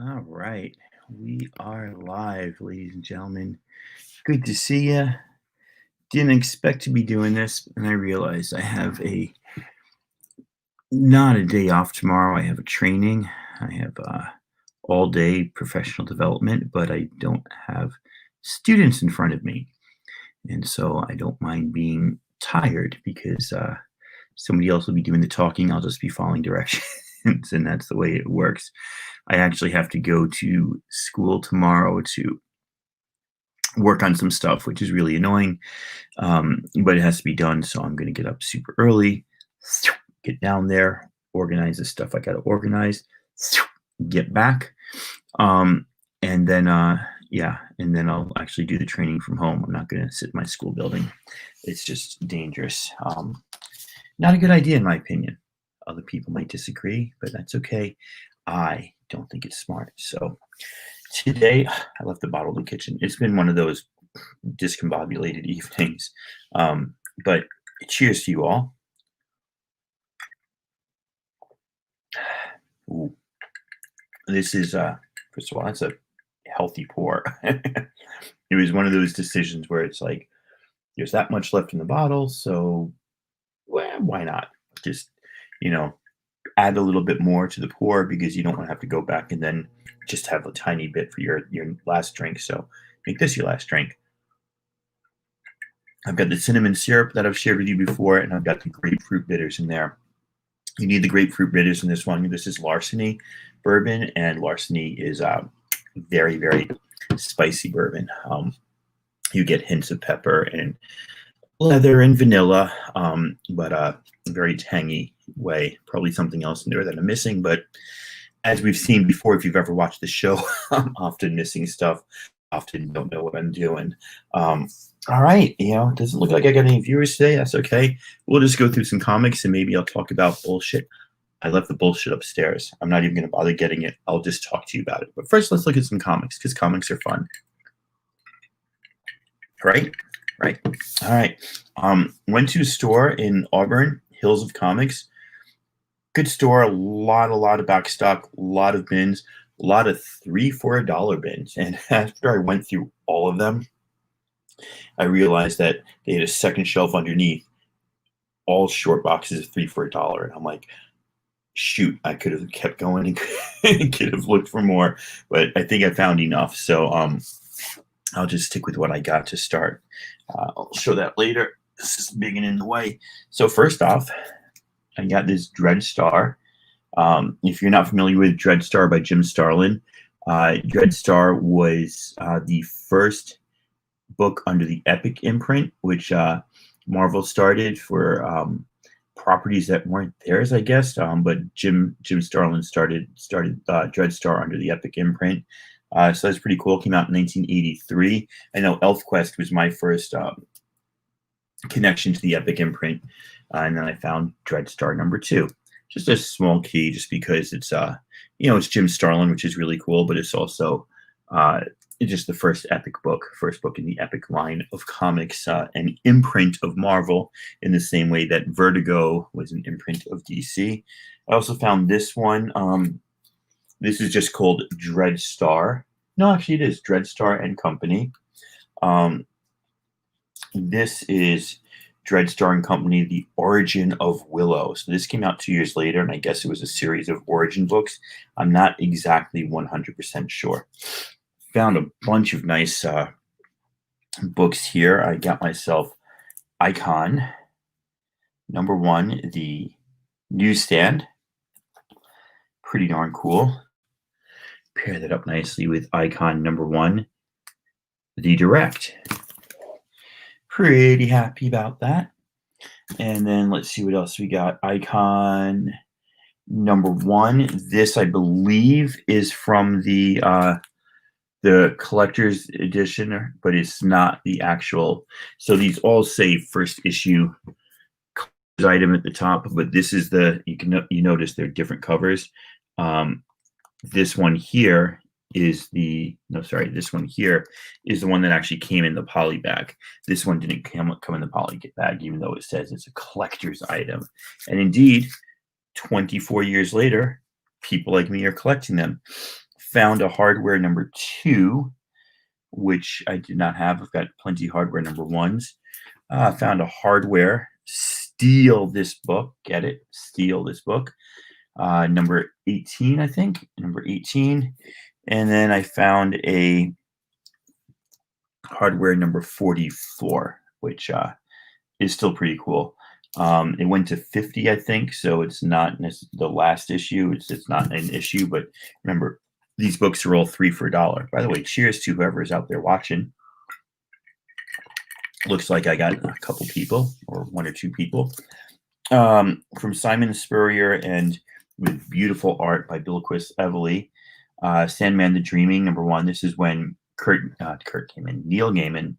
All right. We are live, ladies and gentlemen. Good to see you. Didn't expect to be doing this, and I realized I have a not a day off tomorrow. I have a training. I have all day professional development, but I don't have students in front of me. And so I don't mind being tired because somebody else will be doing the talking. I'll just be following directions, and that's the way it works. I actually have to go to school tomorrow to work on some stuff, which is really annoying. But it has to be done. So I'm going to get up super early, get down there, organize the stuff I got to organize, get back. Um, and then, yeah, and then I'll actually do the training from home. I'm not going to sit in my school building. It's just dangerous. Not a good idea, in my opinion. Other people might disagree, but that's okay. I don't think it's smart. So today, I left the bottle in the kitchen. It's been one of those discombobulated evenings. But cheers to you all. Ooh, this is, first of all, that's a healthy pour. It was one of those decisions where it's like, there's that much left in the bottle, so well, why not? Just, you know, add a little bit more to the pour because you don't want to have to go back and then just have a tiny bit for your last drink. So make this your last drink. I've got the cinnamon syrup that I've shared with you before, and I've got the grapefruit bitters in there. You need the grapefruit bitters in this one. This is Larceny bourbon, and Larceny is very, very spicy bourbon. You get hints of pepper and leather and vanilla, but a very tangy way. Probably something else in there that I'm missing, but as we've seen before, if you've ever watched the show, I'm often missing stuff, often don't know what I'm doing. All right, it doesn't look like I got any viewers today. That's okay. We'll just go through some comics and maybe I'll talk about bullshit. I left the bullshit upstairs. I'm not even going to bother getting it. I'll just talk to you about it. But first, let's look at some comics because comics are fun. Right? Right. All right. Went to a store in Auburn, Hills of Comics. Good store. A lot of back stock, a lot of bins, a lot of $3 for $1 bins. And after I went through all of them, I realized that they had a second shelf underneath, all short boxes of $3 for $1. And I'm like, shoot, I could have kept going and could have looked for more, but I think I found enough. So I'll just stick with what I got to start. I'll show that later. This is big and in the way. So first off, I got this Dreadstar. If you're not familiar with Dreadstar by Jim Starlin, Dreadstar was the first book under the Epic imprint, which Marvel started for properties that weren't theirs, I guess. But Jim Starlin started Dreadstar under the Epic imprint. So that's pretty cool. Came out in 1983. I know ElfQuest was my first connection to the Epic imprint, and then I found Dreadstar #2. Just a small key, just because it's it's Jim Starlin, which is really cool, but it's also just the first book in the Epic line of comics, an imprint of Marvel, in the same way that Vertigo was an imprint of DC. I also found this one. This is just called Dreadstar. No, actually, it is Dreadstar and Company. This is Dreadstar and Company, The Origin of Willow. So this came out 2 years later, and I guess it was a series of origin books. I'm not exactly 100% sure. Found a bunch of nice books here. I got myself Icon #1, the newsstand. Pretty darn cool. Pair that up nicely with Icon #1, the direct. Pretty happy about that. And then let's see what else we got. Icon #1. This, I believe, is from the collector's edition, but it's not the actual. So these all say first issue item at the top, but this is you notice they're different covers. This one here is this one here is the one that actually came in the poly bag. This one didn't come in the poly bag, even though it says it's a collector's item. And indeed, 24 years later, people like me are collecting them. Found a hardware number 2, which I did not have. I've got plenty hardware number 1s. Found a hardware. Steal this book. Get it? Steal this book. Number 18, I think. Number 18. And then I found a hardware number 44, which is still pretty cool. It went to 50, I think, so it's not the last issue. It's not an issue, but remember, these books are all 3 for $1. By the way, cheers to whoever is out there watching. Looks like I got a couple people, or 1 or 2 people. From Simon Spurrier and with beautiful art by Bilquis Evely. Sandman the Dreaming, number 1. This is when Neil Gaiman,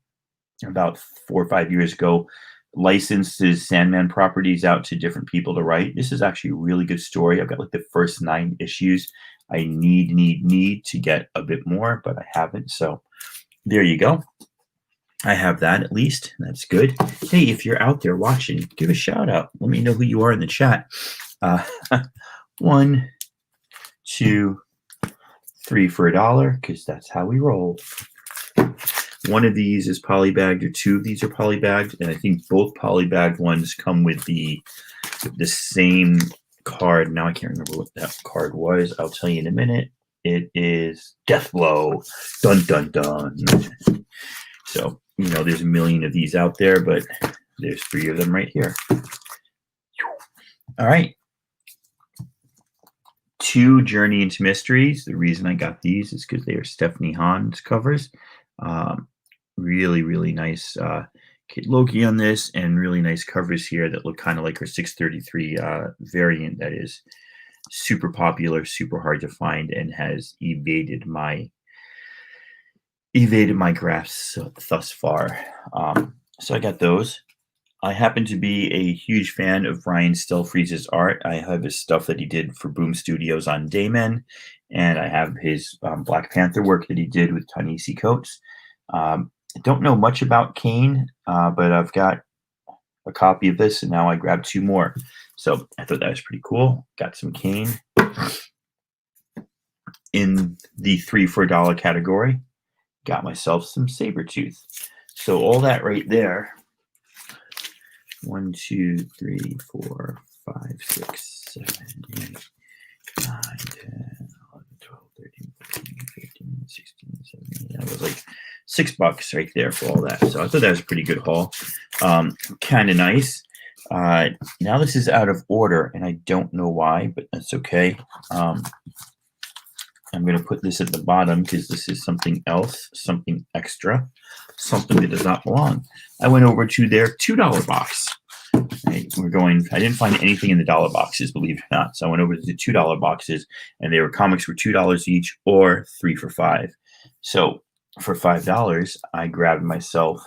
about 4 or 5 years ago, licensed his Sandman properties out to different people to write. This is actually a really good story. I've got like the first 9 issues. I need to get a bit more, but I haven't. So there you go. I have that at least. That's good. Hey, if you're out there watching, give a shout out. Let me know who you are in the chat. 1, 2, 3 for $1, because that's how we roll. 1 of these is polybagged, or 2 of these are polybagged, and I think both polybagged ones come with the same card. Now I can't remember what that card was. I'll tell you in a minute. It is Death Blow. Dun dun dun. So there's a million of these out there, but there's 3 of them right here. All right. 2 Journey into Mysteries. The reason I got these is because they are Stephanie Hahn's covers. Really, really nice Kid Loki on this, and really nice covers here that look kind of like her 633 variant that is super popular, super hard to find, and has evaded my grasp thus far. So I got those. I happen to be a huge fan of Brian Stelfreeze's art. I have his stuff that he did for Boom Studios on Daymen, and I have his Black Panther work that he did with Ta-Nehisi Coates. I don't know much about Kane, but I've got a copy of this, and now I grabbed 2 more. So I thought that was pretty cool. Got some Kane. In the 3 for $1 category, got myself some Sabretooth. So all that right there, 1, 2, 3, 4, 5, 6, 7, 8, 9, 10, 11, 12, 13, 14, 15, 16, 17. That was like $6 right there for all that. So I thought that was a pretty good haul. Kind of nice. Now this is out of order, and I don't know why, but that's okay. I'm going to put this at the bottom because this is something else, something extra, something that does not belong. I went over to their $2 box. Right, I didn't find anything in the dollar boxes, believe it or not. So I went over to the $2 boxes, and comics were $2 each or 3 for $5. So for $5, I grabbed myself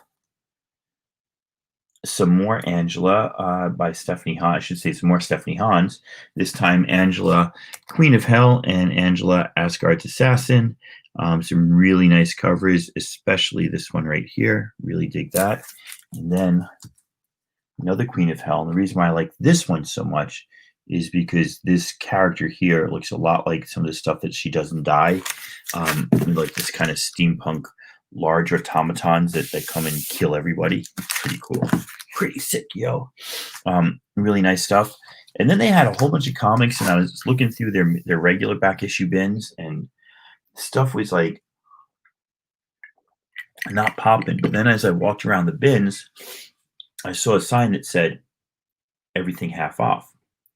some more Angela by Stephanie Hahn. I should say some more Stephanie Hahn's. This time Angela, Queen of Hell, and Angela, Asgard's Assassin. Some really nice covers, especially this one right here. Really dig that. And then another Queen of Hell. And the reason why I like this one so much is because this character here looks a lot like some of the stuff that she does in Die. Like this kind of steampunk large automatons that come and kill everybody. Pretty cool. Pretty sick, yo. Really nice stuff. And then they had a whole bunch of comics, and I was looking through their regular back issue bins, and stuff was like not popping. But then as I walked around the bins, I saw a sign that said everything half off.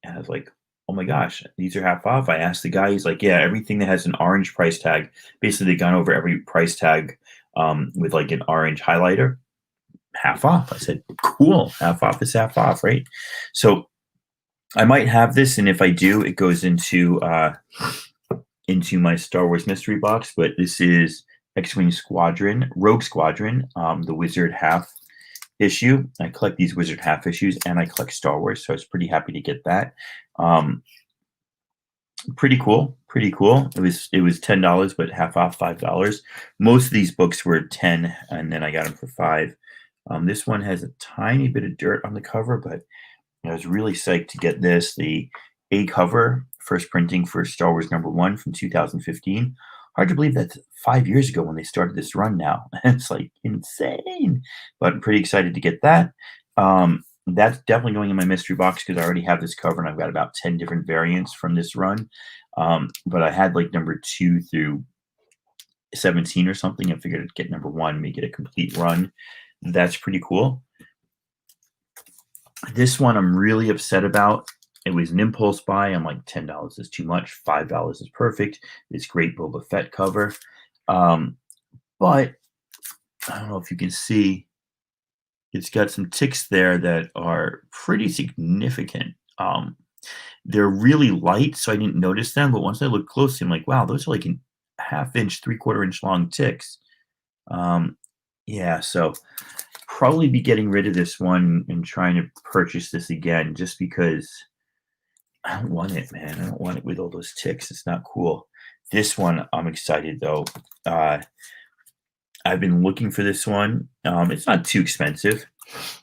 And I was like, oh my gosh, these are half off. I asked the guy, he's like, yeah, everything that has an orange price tag. Basically, they've gone over every price tag with like an orange highlighter. Half off. I said, cool. Half off is half off, right? So I might have this, and if I do, it goes into my Star Wars mystery box. But this is X-Wing Squadron, Rogue Squadron, the Wizard half issue. I collect these Wizard half issues, and I collect Star Wars, so I was pretty happy to get that. Pretty cool. It was $10, but half off, $5. Most of these books were 10, and then I got them for 5. This one has a tiny bit of dirt on the cover, but I was really psyched to get this. The A cover, first printing for Star Wars #1 from 2015. hard to believe that's 5 years ago when they started this run now. It's like insane, but I'm pretty excited to get that. That's definitely going in my mystery box because I already have this cover and I've got about 10 different variants from this run. But I had like number 2 through 17 or something. I figured I'd get number 1, make it a complete run. That's pretty cool. This one I'm really upset about. It was an impulse buy. I'm like, $10 is too much. $5 is perfect. This great Boba Fett cover. But I don't know if you can see, it's got some ticks there that are pretty significant. They're really light, so I didn't notice them. But once I look closely, I'm like, wow, those are like an half inch, 3/4 inch long ticks. Yeah, so probably be getting rid of this one and trying to purchase this again just because I don't want it, man. I don't want it with all those ticks. It's not cool. This one, I'm excited though. Uh, I've been looking for this one. It's not too expensive,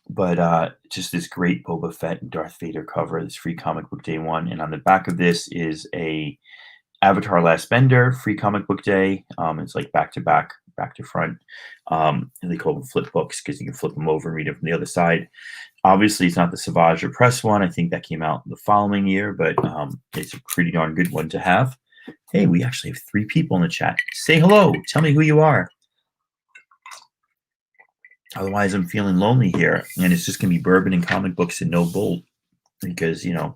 but just this great Boba Fett and Darth Vader cover, this free comic book day one. And on the back of this is a Avatar Last Bender free comic book day. It's like back to back, back to front. And they call them flip books because you can flip them over and read it from the other side. Obviously, it's not the Savage or Press one. I think that came out the following year, but it's a pretty darn good one to have. Hey, we actually have 3 people in the chat. Say hello. Tell me who you are. Otherwise, I'm feeling lonely here, and it's just going to be bourbon and comic books and no bull because, I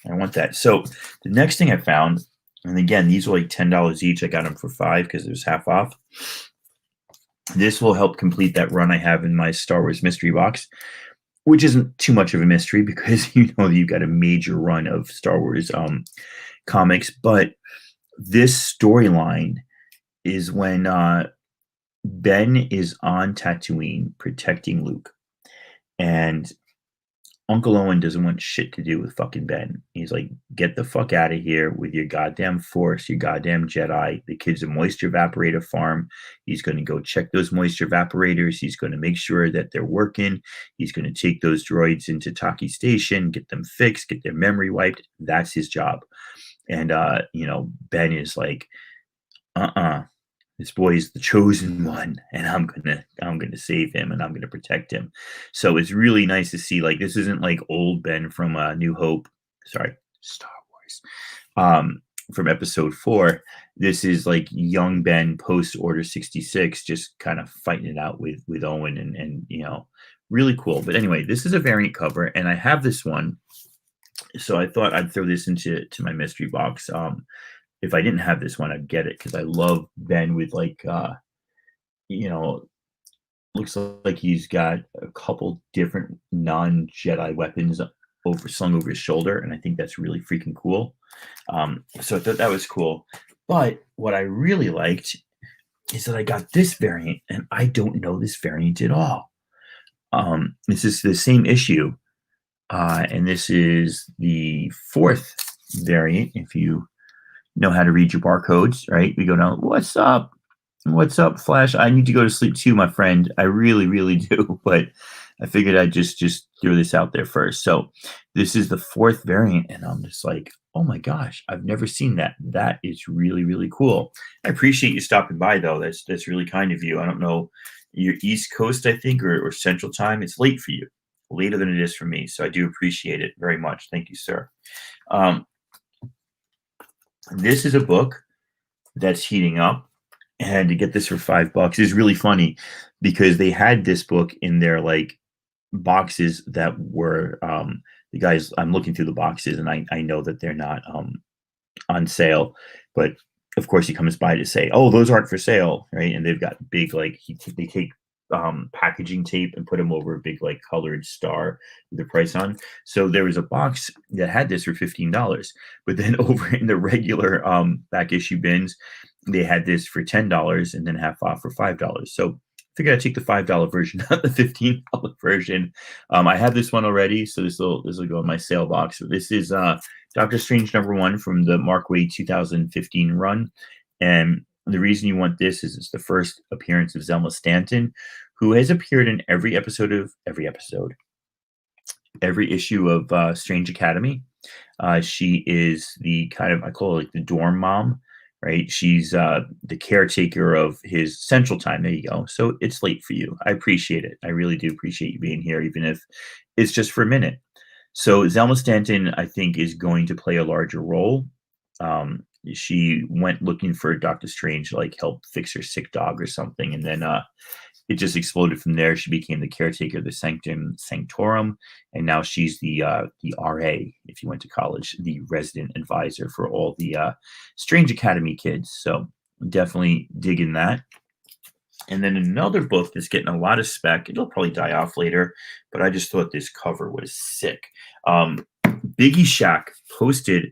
want that. So the next thing I found, and again, these were like $10 each. I got them for 5 because it was half off. This will help complete that run I have in my Star Wars mystery box, which isn't too much of a mystery because you've got a major run of Star Wars comics. But this storyline is when Ben is on Tatooine protecting Luke, and Uncle Owen doesn't want shit to do with fucking Ben. He's like, get the fuck out of here with your goddamn Force, your goddamn Jedi. The kid's a moisture evaporator farm. He's going to go check those moisture evaporators. He's going to make sure that they're working. He's going to take those droids into Taki Station, get them fixed, get their memory wiped. That's his job. And, Ben is like, this boy is the chosen one, and I'm gonna save him, and I'm gonna protect him. So it's really nice to see. Like, this isn't like old Ben from New Hope. Sorry, Star Wars. From Episode 4. This is like young Ben post Order 66, just kind of fighting it out with Owen, and really cool. But anyway, this is a variant cover, and I have this one, so I thought I'd throw this into my mystery box. If I didn't have this one, I'd get it because I love Ben with like, looks like he's got a couple different non-Jedi weapons slung over his shoulder, and I think that's really freaking cool. So I thought that was cool. But what I really liked is that I got this variant, and I don't know this variant at all. This is the same issue, and this is the 4th variant. If you know how to read your barcodes, right? We go down, what's up? What's up, Flash? I need to go to sleep too, my friend. I really, really do. But I figured I'd just throw this out there first. So this is the 4th variant, and I'm just like, oh my gosh, I've never seen that. That is really, really cool. I appreciate you stopping by, though. That's really kind of you. I don't know, you're East Coast, I think, or Central Time. It's late for you, later than it is for me. So I do appreciate it very much. Thank you, sir. This is a book that's heating up, and to get this for $5 is really funny because they had this book in their like boxes that were the guys. I'm looking through the boxes, and I know that they're not on sale, but of course he comes by to say, oh, those aren't for sale, right? And they've got big like they take packaging tape and put them over a big like colored star with the price on. So there was a box that had this for $15, but then over in the regular back issue bins, they had this for $10 and then half off for $5. So I figured I'd take the $5 version, not the $15 version. I have this one already, so this will go in my sale box. So this is Doctor Strange #1 from the Mark Waid 2015 run, and the reason you want this is it's the first appearance of Zelma Stanton, who has appeared in every issue of Strange Academy. She is the kind of, I call it like the dorm mom, right? She's the caretaker of his Central Time. There you go. So it's late for you. I appreciate it. I really do appreciate you being here, even if it's just for a minute. So Zelma Stanton, I think, is going to play a larger role. She went looking for Doctor Strange to like help fix her sick dog or something, and then it just exploded from there. She became the caretaker of the Sanctum Sanctorum, and now she's the RA. If you went to college, the resident advisor for all the Strange Academy kids. So definitely digging that. And then another book that's getting a lot of spec. It'll probably die off later, but I just thought this cover was sick. Biggie Shack posted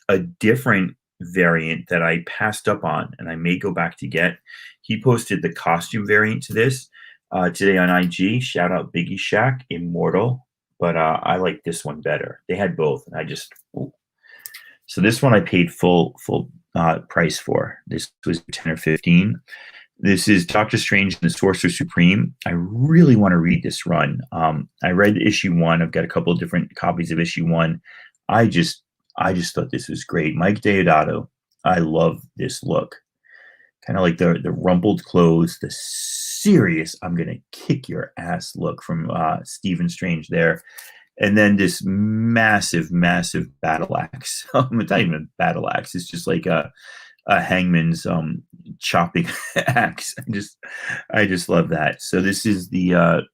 a different variant that I passed up on, and I may go back to get. He posted the costume variant to this today on IG. Shout out Biggie Shack, Immortal. But I like this one better. They had both, and I just ooh. So this one I paid full price for. This was 10 or 15. This is Doctor Strange and the Sorcerer Supreme. I really want to read this run. I read issue 1. I've got a couple of different copies of issue 1. I just thought this was great. Mike Deodato. I love this look. Kind of like the rumpled clothes, the serious I'm gonna kick your ass look from Stephen Strange there. And then this massive battle axe. It's not even a battle axe. It's just like a hangman's chopping axe. I just love that. So this is the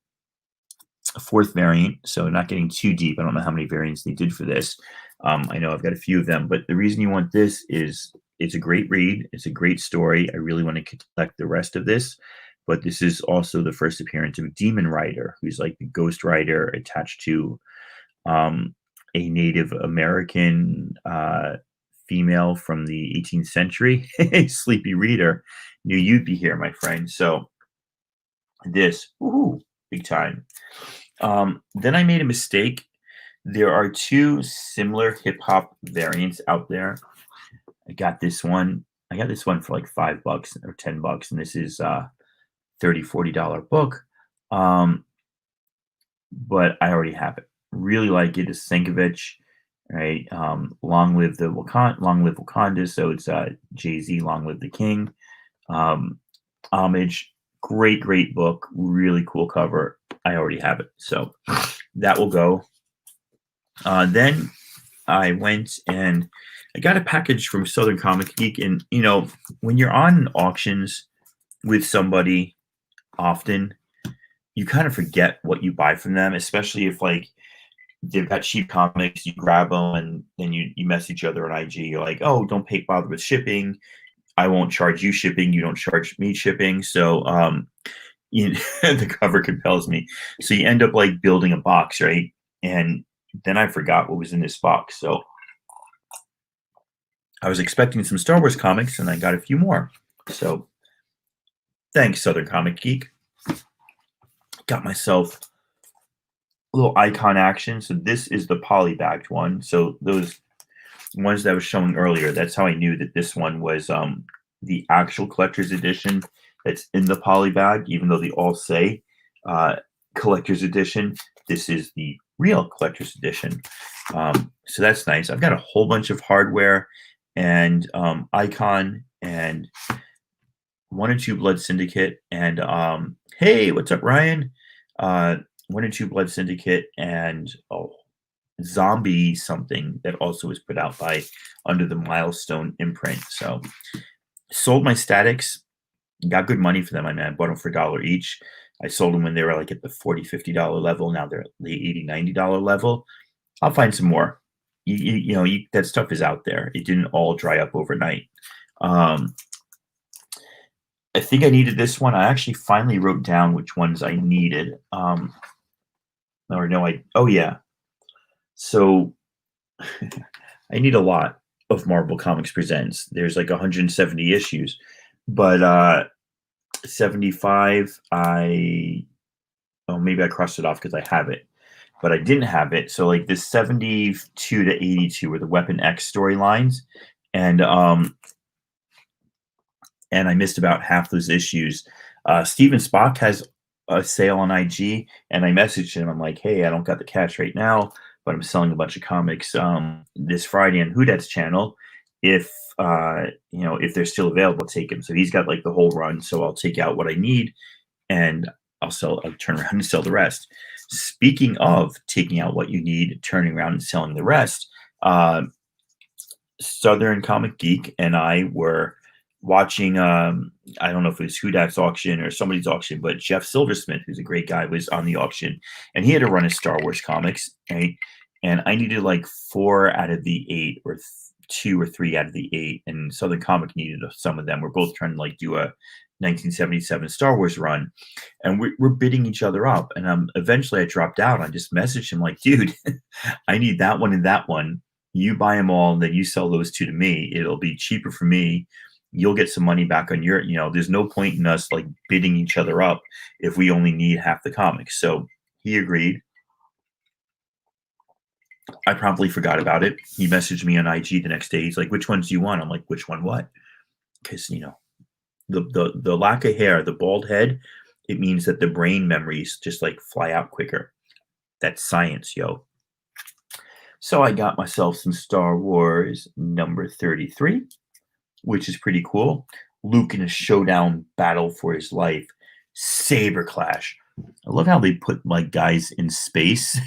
4th variant. So not getting too deep. I don't know how many variants they did for this. I know I've got a few of them, but the reason you want this is it's a great read. It's a great story. I really want to collect the rest of this. But this is also the first appearance of Demon Rider, who's like the Ghost Rider attached to a Native American female from the 18th century. Sleepy Reader. Knew you'd be here, my friend. So this, woohoo, big time. Then I made a mistake. There are 2 similar hip hop variants out there. I got this one for like $5 or $10, and this is $30-$40 book. But I already have it. Really like it. It's Sankovic, right? Long live Wakanda. So it's Jay-Z, Long Live the King. Homage. Great book. Really cool cover. I already have it. So that will go. Then I went and I got a package from Southern Comic Geek. And, you know, when you're on auctions with somebody often, you kind of forget what you buy from them, especially if, like, they've got cheap comics, you grab them, and then you message each other on IG. You're like, oh, don't bother with shipping. I won't charge you shipping. You don't charge me shipping. So the cover compels me. So you end up, like, building a box, right? And then I forgot what was in this box. So I was expecting some Star Wars comics, and I got a few more. So thanks, Southern Comic Geek. Got myself a little icon action. So this is the polybagged one. So those ones that I was showing earlier, that's how I knew that this one was the actual collector's edition that's in the polybag, even though they all say collector's edition. This is the real collector's edition. So that's nice. I've got a whole bunch of hardware and icon and 1 and 2 Blood Syndicate and hey, what's up, Ryan? 1 and 2 Blood Syndicate and Zombie something that also was put out by under the Milestone imprint. So sold my statics, got good money for them. I mean, I bought them for $1 each. I sold them when they were like at the $40, $50 level. Now they're at the $80, $90 level. I'll find some more. You know, that stuff is out there. It didn't all dry up overnight. I think I needed this one. I actually finally wrote down which ones I needed. So I need a lot of Marvel Comics Presents. There's like 170 issues, but 75, maybe I crossed it off because I have it, but I didn't have it. So like this 72 to 82 were the Weapon X storylines, and I missed about half those issues. Steven Spock has a sale on IG, and I messaged him. I'm like, hey, I don't got the cash right now, but I'm selling a bunch of comics this Friday on Whodad's channel. If if they're still available, take them. So he's got like the whole run. So I'll take out what I need and I'll turn around and sell the rest. Speaking of taking out what you need, turning around and selling the rest, uh, Southern Comic Geek and I were watching. I don't know if it was Hudak's auction or somebody's auction, but Jeff Silversmith, who's a great guy, was on the auction, and he had a run of Star Wars comics, right? And I needed like 4 out of the 8, or 2 or 3 out of the 8, and Southern Comic needed some of them. We're both trying to like do a 1977 Star Wars run, and we're bidding each other up. And eventually I dropped out. I just messaged him like, dude, I need that one and that one. You buy them all, and then you sell those 2 to me. It'll be cheaper for me. You'll get some money back on your, there's no point in us like bidding each other up if we only need half the comics. So he agreed. I promptly forgot about it. He messaged me on IG the next day. He's like, which ones do you want? I'm like, which one what? Because, the lack of hair, the bald head, it means that the brain memories just like fly out quicker. That's science, yo. So I got myself some Star Wars number 33, which is pretty cool. Luke in a showdown battle for his life. Saber clash. I love how they put like guys in space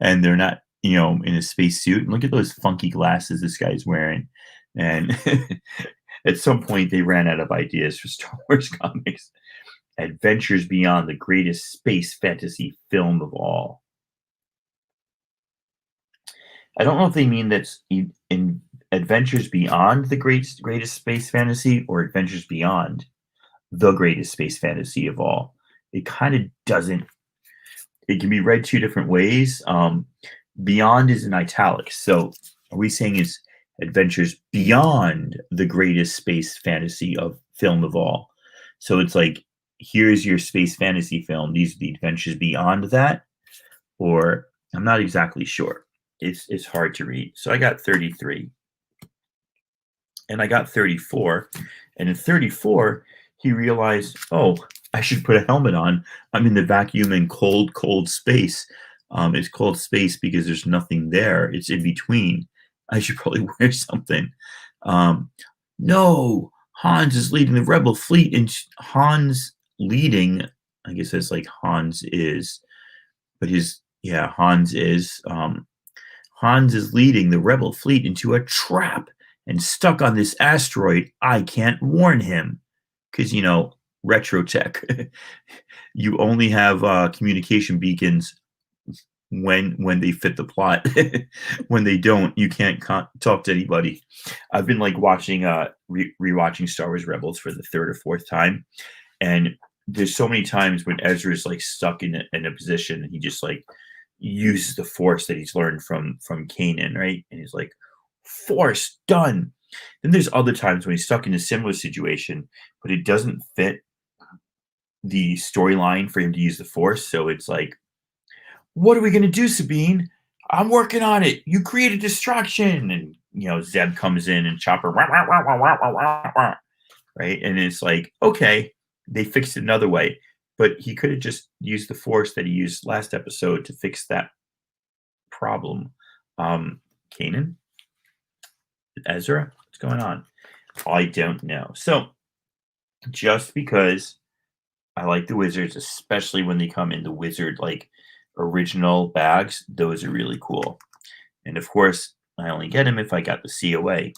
and they're not, in a space suit. And look at those funky glasses this guy's wearing. And at some point they ran out of ideas for Star Wars comics. Adventures Beyond, the greatest space fantasy film of all. I don't know if they mean that's in Adventures Beyond the greatest space fantasy, or Adventures Beyond the greatest space fantasy of all. It kind of doesn't. It can be read 2 different ways. Beyond is in italics. So are we saying it's Adventures Beyond the greatest space fantasy of film of all? So it's like, here's your space fantasy film. These are the adventures beyond that, or I'm not exactly sure. It's hard to read. So I got 33, and I got 34, and in 34 he realized, oh, I should put a helmet on. I'm in the vacuum and cold space. It's cold space because there's nothing there. It's in between. I should probably wear something. No, Hans is leading the rebel fleet, and Hans leading, I guess that's like Hans is, but Hans is leading the rebel fleet into a trap and stuck on this asteroid. I can't warn him because, retro tech. You only have communication beacons when they fit the plot. When they don't, you can't talk to anybody. I've been like watching rewatching Star Wars Rebels for the 3rd or 4th time, and there's so many times when Ezra is like stuck in a position, and he just like uses the Force that he's learned from Kanan, right? And he's like, Force done. Then there's other times when he's stuck in a similar situation, but it doesn't fit the storyline for him to use the Force. So it's like, what are we going to do, Sabine? I'm working on it. You create a distraction. And, Zeb comes in and Chopper, wah, wah, wah, wah, wah, wah, wah, right? And it's like, okay, they fixed it another way. But he could have just used the Force that he used last episode to fix that problem. Kanan? Ezra? What's going on? I don't know. So, just because I like the Wizards, especially when they come in the Wizard, like, original bags, those are really cool. And of course, I only get them if I got the COA.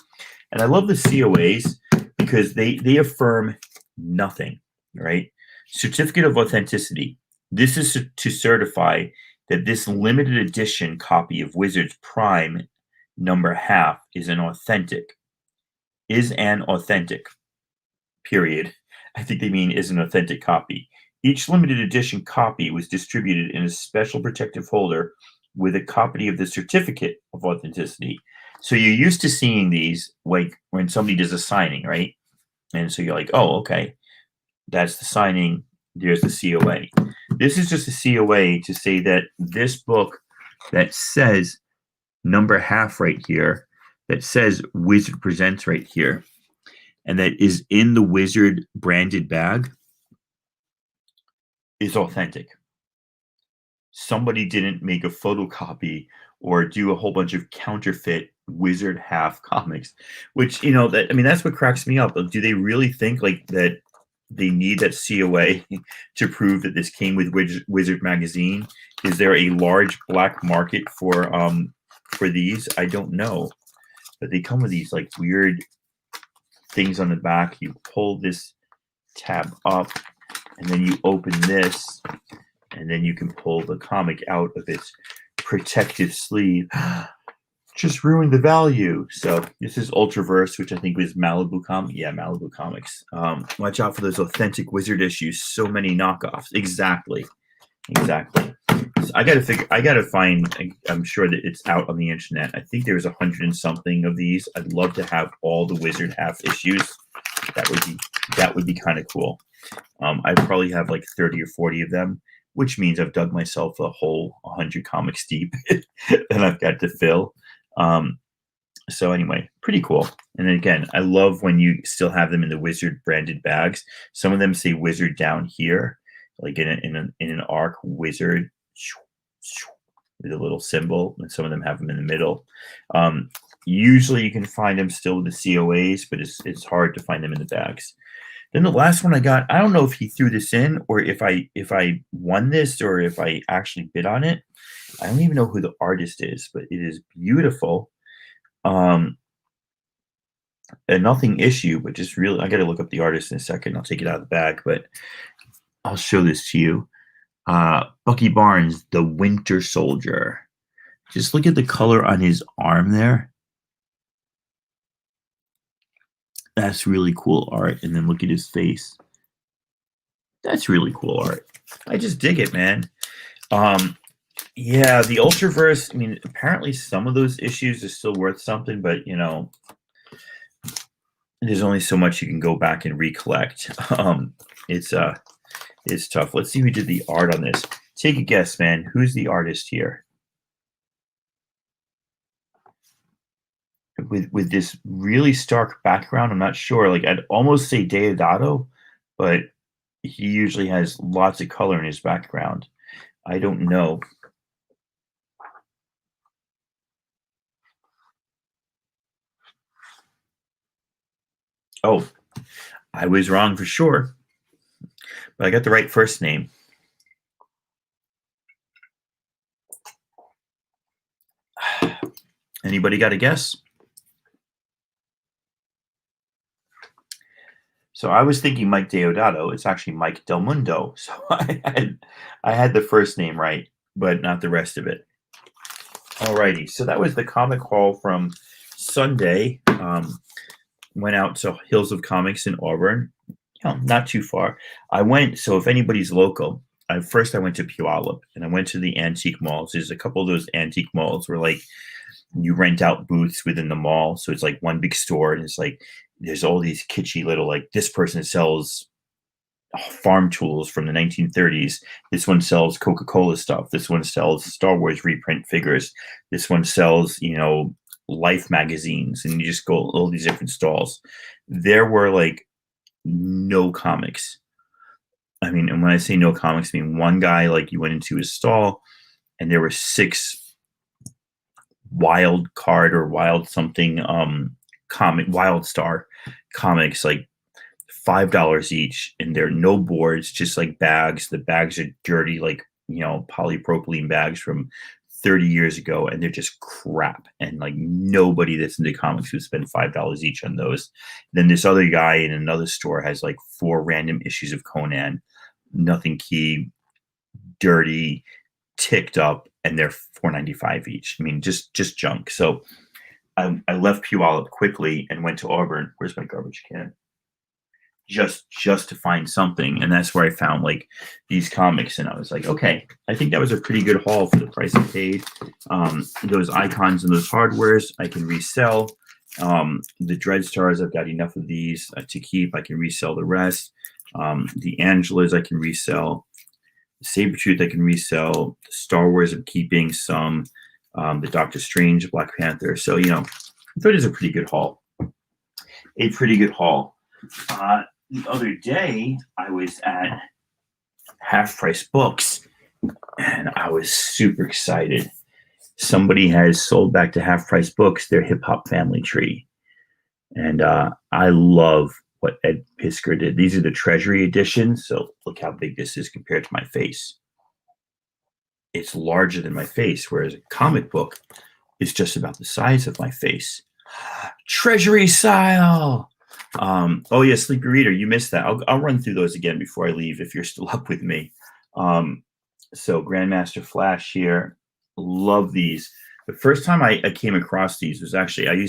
And I love the COAs because they affirm nothing, right? Certificate of authenticity. This is to certify that this limited edition copy of Wizards Prime number half is an authentic, period. I think they mean is an authentic copy. Each limited edition copy was distributed in a special protective holder with a copy of the certificate of authenticity. So you're used to seeing these like when somebody does a signing, right? And so you're like, oh, okay, that's the signing. There's the COA. This is just a COA to say that this book that says number half right here, that says Wizard Presents right here, and that is in the Wizard branded bag, is authentic. Somebody didn't make a photocopy or do a whole bunch of counterfeit Wizard half comics, which that I mean that's what cracks me up. Do they really think like that they need that COA to prove that this came with Wizard magazine? Is there a large black market for these? I don't know, but they come with these like weird things on the back. You pull this tab up, and then you open this, and then you can pull the comic out of its protective sleeve. Just ruined the value. So this is Ultraverse, which I think was Malibu Comics. Yeah, Malibu Comics. Watch out for those authentic Wizard issues. So many knockoffs. Exactly. So I gotta find. I'm sure that it's out on the internet. I think there's 100 and something of these. I'd love to have all the Wizard half issues. That would be kind of cool. I probably have like 30 or 40 of them, which means I've dug myself a whole 100 comics deep that I've got to fill. So anyway, pretty cool. And then again, I love when you still have them in the Wizard branded bags. Some of them say Wizard down here, like in an arc, Wizard with a little symbol, and some of them have them in the middle. Usually you can find them still with the COAs, but it's hard to find them in the bags. Then the last one I got, I don't know if he threw this in or if I won this or if I actually bid on it. I don't even know who the artist is, but it is beautiful. And nothing issue, but just really, I got to look up the artist in a second. I'll take it out of the bag, but I'll show this to you. Bucky Barnes, the Winter Soldier. Just look at the color on his arm there. That's really cool art. And then look at his face. That's really cool art. I just dig it, man. Yeah, the Ultraverse, I mean, apparently some of those issues are still worth something, but, there's only so much you can go back and recollect. It's tough. Let's see who did the art on this. Take a guess, man. Who's the artist here? With this really stark background, I'm not sure. Like, I'd almost say Deodato, but he usually has lots of color in his background. I don't know. Oh, I was wrong for sure, but I got the right first name. Anybody got a guess? So I was thinking Mike Deodato. It's actually Mike Del Mundo. So I had the first name right, but not the rest of it. Alrighty. So that was the comic haul from Sunday. Went out to Hills of Comics in Auburn. Not too far. So if anybody's local, first I went to Puyallup and I went to the antique malls. There's a couple of those antique malls where like you rent out booths within the mall. So it's like one big store and it's like there's all these kitschy little, like this person sells farm tools from the 1930s. This one sells Coca-Cola stuff. This one sells Star Wars reprint figures. This one sells, Life magazines. And you just go all these different stalls. There were like no comics. I mean, and when I say no comics, I mean one guy, like you went into his stall and there were 6 wild card or wild something Wild Star comics, like $5 each, and there are no boards, just like bags. The bags are dirty, like polypropylene bags from 30 years ago, and they're just crap. And like nobody that's into comics would spend $5 each on those. Then this other guy in another store has like 4 random issues of Conan, nothing key, dirty, ticked up, and they're $4.95 each. I mean, just junk. So I left Puyallup quickly and went to Auburn. Where's my garbage can? Just to find something, and that's where I found like these comics, and I was like, okay, I think that was a pretty good haul for the price I paid. Those icons and those hardwares I can resell. The Dread Stars, I've got enough of these to keep. I can resell the rest. The Angelas I can resell. Sabretooth I can resell. The Star Wars I'm keeping some. The Doctor Strange, Black Panther. So, I thought it was a pretty good haul. The other day, I was at Half Price Books, and I was super excited. somebody has sold back to Half Price Books their hip hop family tree. And I love what Ed Piskor did. These are the Treasury editions. So look how big this is compared to my face. It's larger than my face, whereas a comic book is just about the size of my face. Treasury style. Oh yeah, Sleepy Reader, you missed that. I'll run through those again before I leave if you're still up with me. So Grandmaster Flash here, love these. The first time I came across these was actually I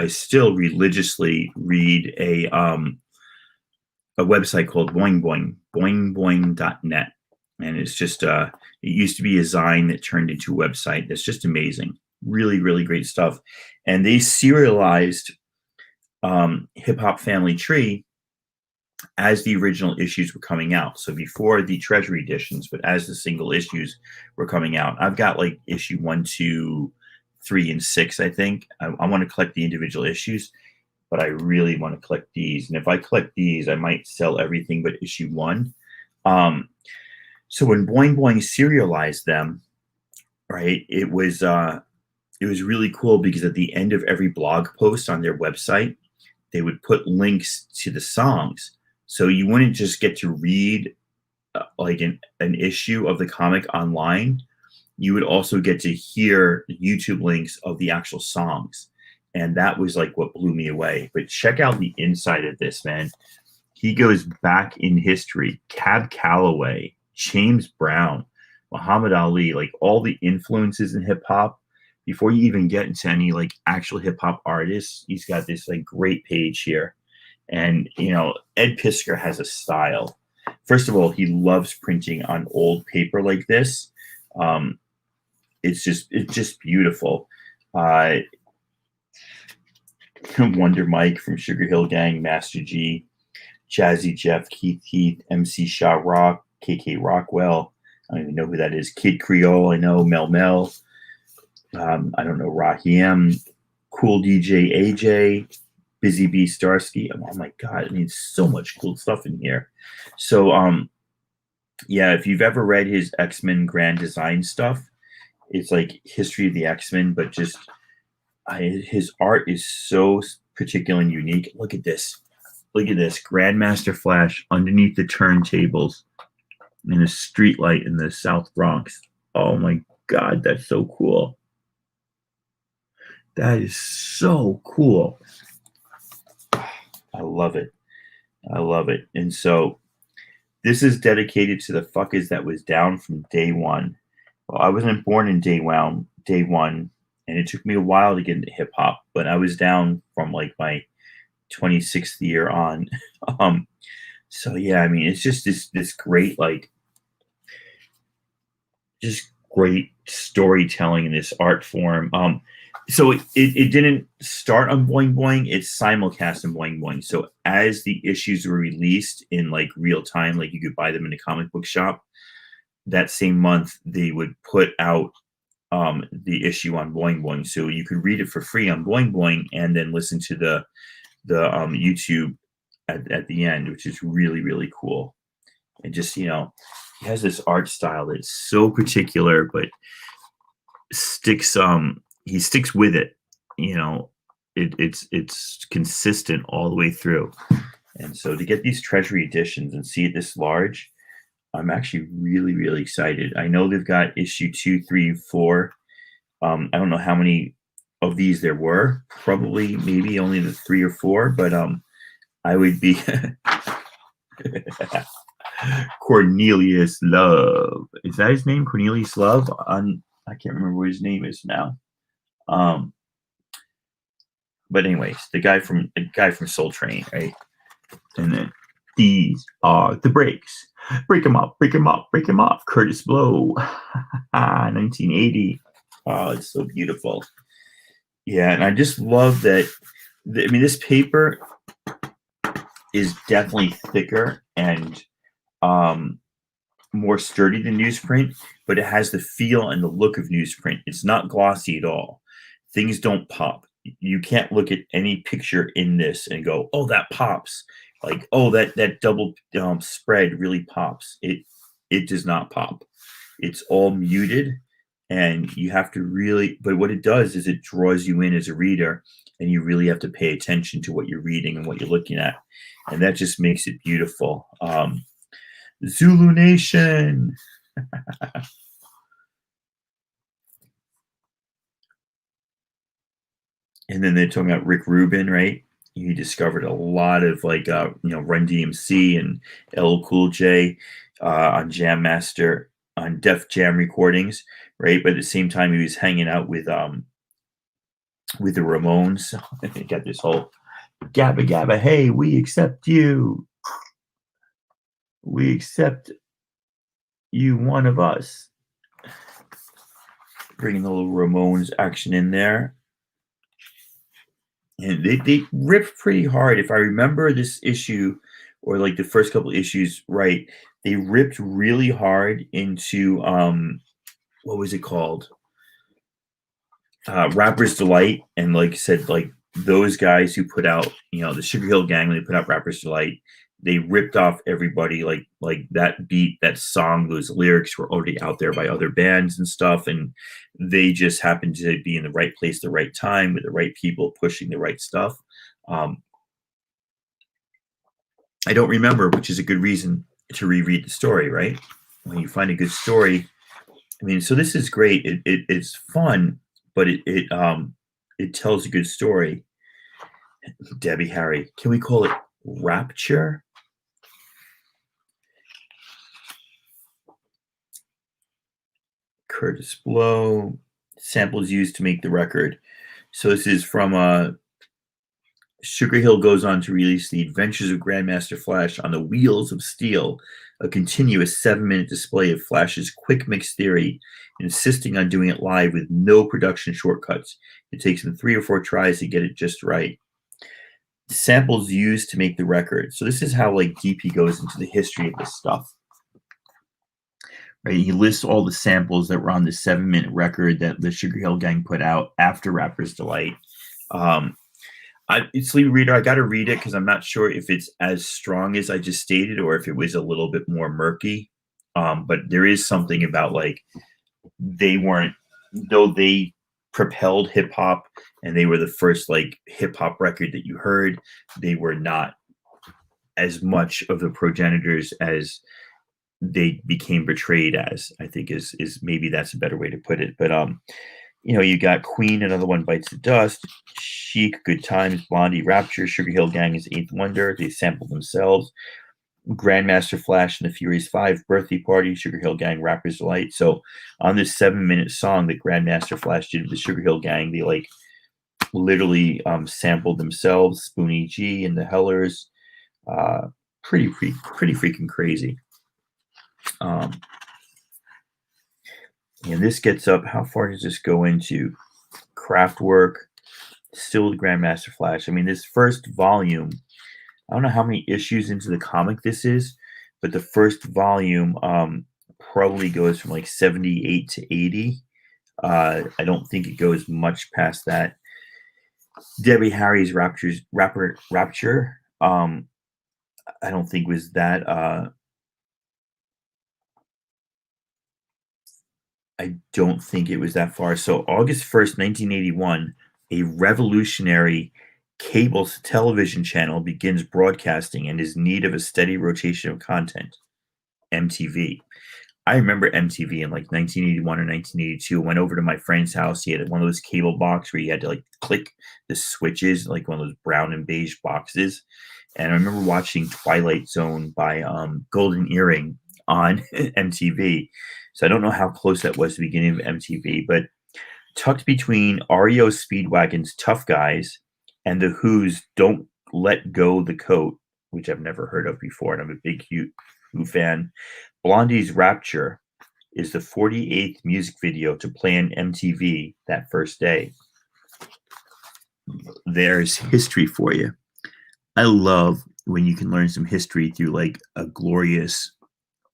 still religiously read a website called boingboing.net, and it's just it used to be a Zine that turned into a website. That's just amazing, really really great stuff. And they serialized Hip Hop Family Tree as the original issues were coming out. So before the Treasury editions, but as the single issues were coming out. I've got like issue 1, 2, 3, and 6, I think. I want to collect the individual issues, but I really want to collect these. And if I collect these, I might sell everything but issue 1. So when Boing Boing serialized them, right, it was really cool because at the end of every blog post on their website, they would put links to the songs. So you wouldn't just get to read like an issue of the comic online. You would also get to hear YouTube links of the actual songs. And that was like what blew me away. But check out the inside of this, man. He goes back in history. Cab Calloway, James Brown, Muhammad Ali, like all the influences in hip hop. Before you even get into any like actual hip hop artists, he's got this like great page here. And, you know, Ed Piskor has a style. First of all, he loves printing on old paper like this. It's just beautiful. Wonder Mike from Sugar Hill Gang, Master G, Jazzy Jeff, Keith Heath, MC Shaw Rock, KK Rockwell. I don't even know who that is. Kid Creole, I know. Mel Mel. I don't know. Raheem, Cool DJ AJ, Busy Bee Starsky. Oh my God. I mean, so much cool stuff in here. So, yeah, if you've ever read his X-Men Grand Design stuff, it's like History of the X-Men, but just his art is so particular and unique. Look at this. Look at this. Grandmaster Flash underneath the turntables in a street light in the South Bronx. Oh my God, that's so cool. That is so cool. I love it. I love it. And so this is dedicated to the fuckers that was down from day one. Well, I wasn't born in day one, and it took me a while to get into hip hop, but I was down from like my 26th year on. So yeah, I mean, it's just this great, like, just great storytelling in this art form. So it didn't start on Boing Boing, it's simulcast on Boing Boing. So as the issues were released in like real time, like you could buy them in a comic book shop, that same month they would put out the issue on Boing Boing. So you could read it for free on Boing Boing and then listen to the YouTube at the end, which is really, really cool. And just, you know, he has this art style that's so particular, but sticks he sticks with it. You know, it's consistent all the way through. And so to get these Treasury editions and see it this large, I'm actually really, really excited. I know they've got issue 2, 3, 4. I don't know how many of these there were. Probably, maybe only the 3 or 4. But I would be Cornelius Love. Is that his name? Cornelius Love? I can't remember what his name is now. But anyways, the guy from Soul Train, right? And then these are the breaks. Break 'em up, break 'em up, break 'em up. Curtis Blow, 1980. Oh, it's so beautiful. Yeah, and I just love that. I mean, this paper is definitely thicker and more sturdy than newsprint, but it has the feel and the look of newsprint. It's not glossy at all. Things don't pop. You can't look at any picture in this and go, "Oh, that pops." Like, "Oh, that double spread really pops." It does not pop. It's all muted, and you have to really, but what it does is it draws you in as a reader, and you really have to pay attention to what you're reading and what you're looking at, and that just makes it beautiful. Zulu Nation. And then they're talking about Rick Rubin, right? He discovered a lot of like Run DMC and LL Cool J on Jam Master, on Def Jam recordings, right? But at the same time, he was hanging out with the Ramones. They got this whole Gabba Gabba, hey, we accept you. We accept you, one of us. Bringing the little Ramones action in there. And they ripped pretty hard. If I remember this issue, or like the first couple issues right, they ripped really hard into what was it called? Rapper's Delight. And like I said, like those guys who put out, the Sugar Hill Gang, when they put out Rapper's Delight, they ripped off everybody. Like that beat, that song, those lyrics were already out there by other bands and stuff, and they just happened to be in the right place, the right time, with the right people pushing the right stuff. I don't remember, which is a good reason to reread the story, right? When you find a good story, I mean, so this is great. It's fun, but it tells a good story. Debbie Harry, can we call it Rapture? Curtis Blow, samples used to make the record. So this is from Sugar Hill goes on to release The Adventures of Grandmaster Flash on the Wheels of Steel, a continuous 7-minute display of Flash's quick mix theory, insisting on doing it live with no production shortcuts. It takes him 3 or 4 tries to get it just right. Samples used to make the record. So this is how like deep he goes into the history of this stuff. Right, he lists all the samples that were on the 7-minute record that the Sugar Hill Gang put out after Rapper's Delight. Sleepy Reader, I got to read it because I'm not sure if it's as strong as I just stated or if it was a little bit more murky. But there is something about like they weren't, though they propelled hip hop and they were the first like hip hop record that you heard, they were not as much of the progenitors as they became portrayed as, I think is maybe that's a better way to put it. But you got Queen, Another One Bites the Dust, Chic, Good Times, Blondie, Rapture, Sugar Hill Gang is Eighth Wonder. They sampled themselves. Grandmaster Flash and the Furious Five, Birthday Party, Sugar Hill Gang, Rapper's Delight. So on this 7-minute song that Grandmaster Flash did with the Sugar Hill Gang, they like literally sampled themselves, Spoonie G and the Hellers. Pretty freaking crazy. And this gets up. How far does this go into? Kraftwerk, still the Grandmaster Flash. I mean, this first volume, I don't know how many issues into the comic this is, but the first volume probably goes from like 78 to 80. I don't think it goes much past that. Debbie Harry's Rapture. I don't think was that. I don't think it was that far. So August 1st, 1981, a revolutionary cable television channel begins broadcasting and is in need of a steady rotation of content. MTV. I remember MTV in like 1981 or 1982. I went over to my friend's house. He had one of those cable box where you had to like click the switches, like one of those brown and beige boxes. And I remember watching Twilight Zone by Golden Earring on MTV. So I don't know how close that was to the beginning of MTV, but tucked between REO Speedwagon's Tough Guys and The Who's Don't Let Go the Coat, which I've never heard of before, and I'm a big Who fan, Blondie's Rapture is the 48th music video to play on MTV that first day. There's history for you. I love when you can learn some history through like a glorious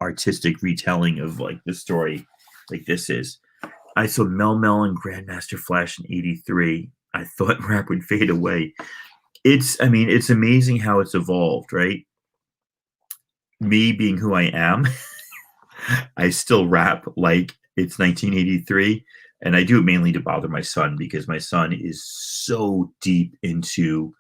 artistic retelling of like the story like this is. I saw Mel Mel and Grandmaster Flash in 83. I thought rap would fade away. It's amazing how it's evolved, right? Me being who I am, I still rap like It's 1983, and I do it mainly to bother my son because my son is so deep into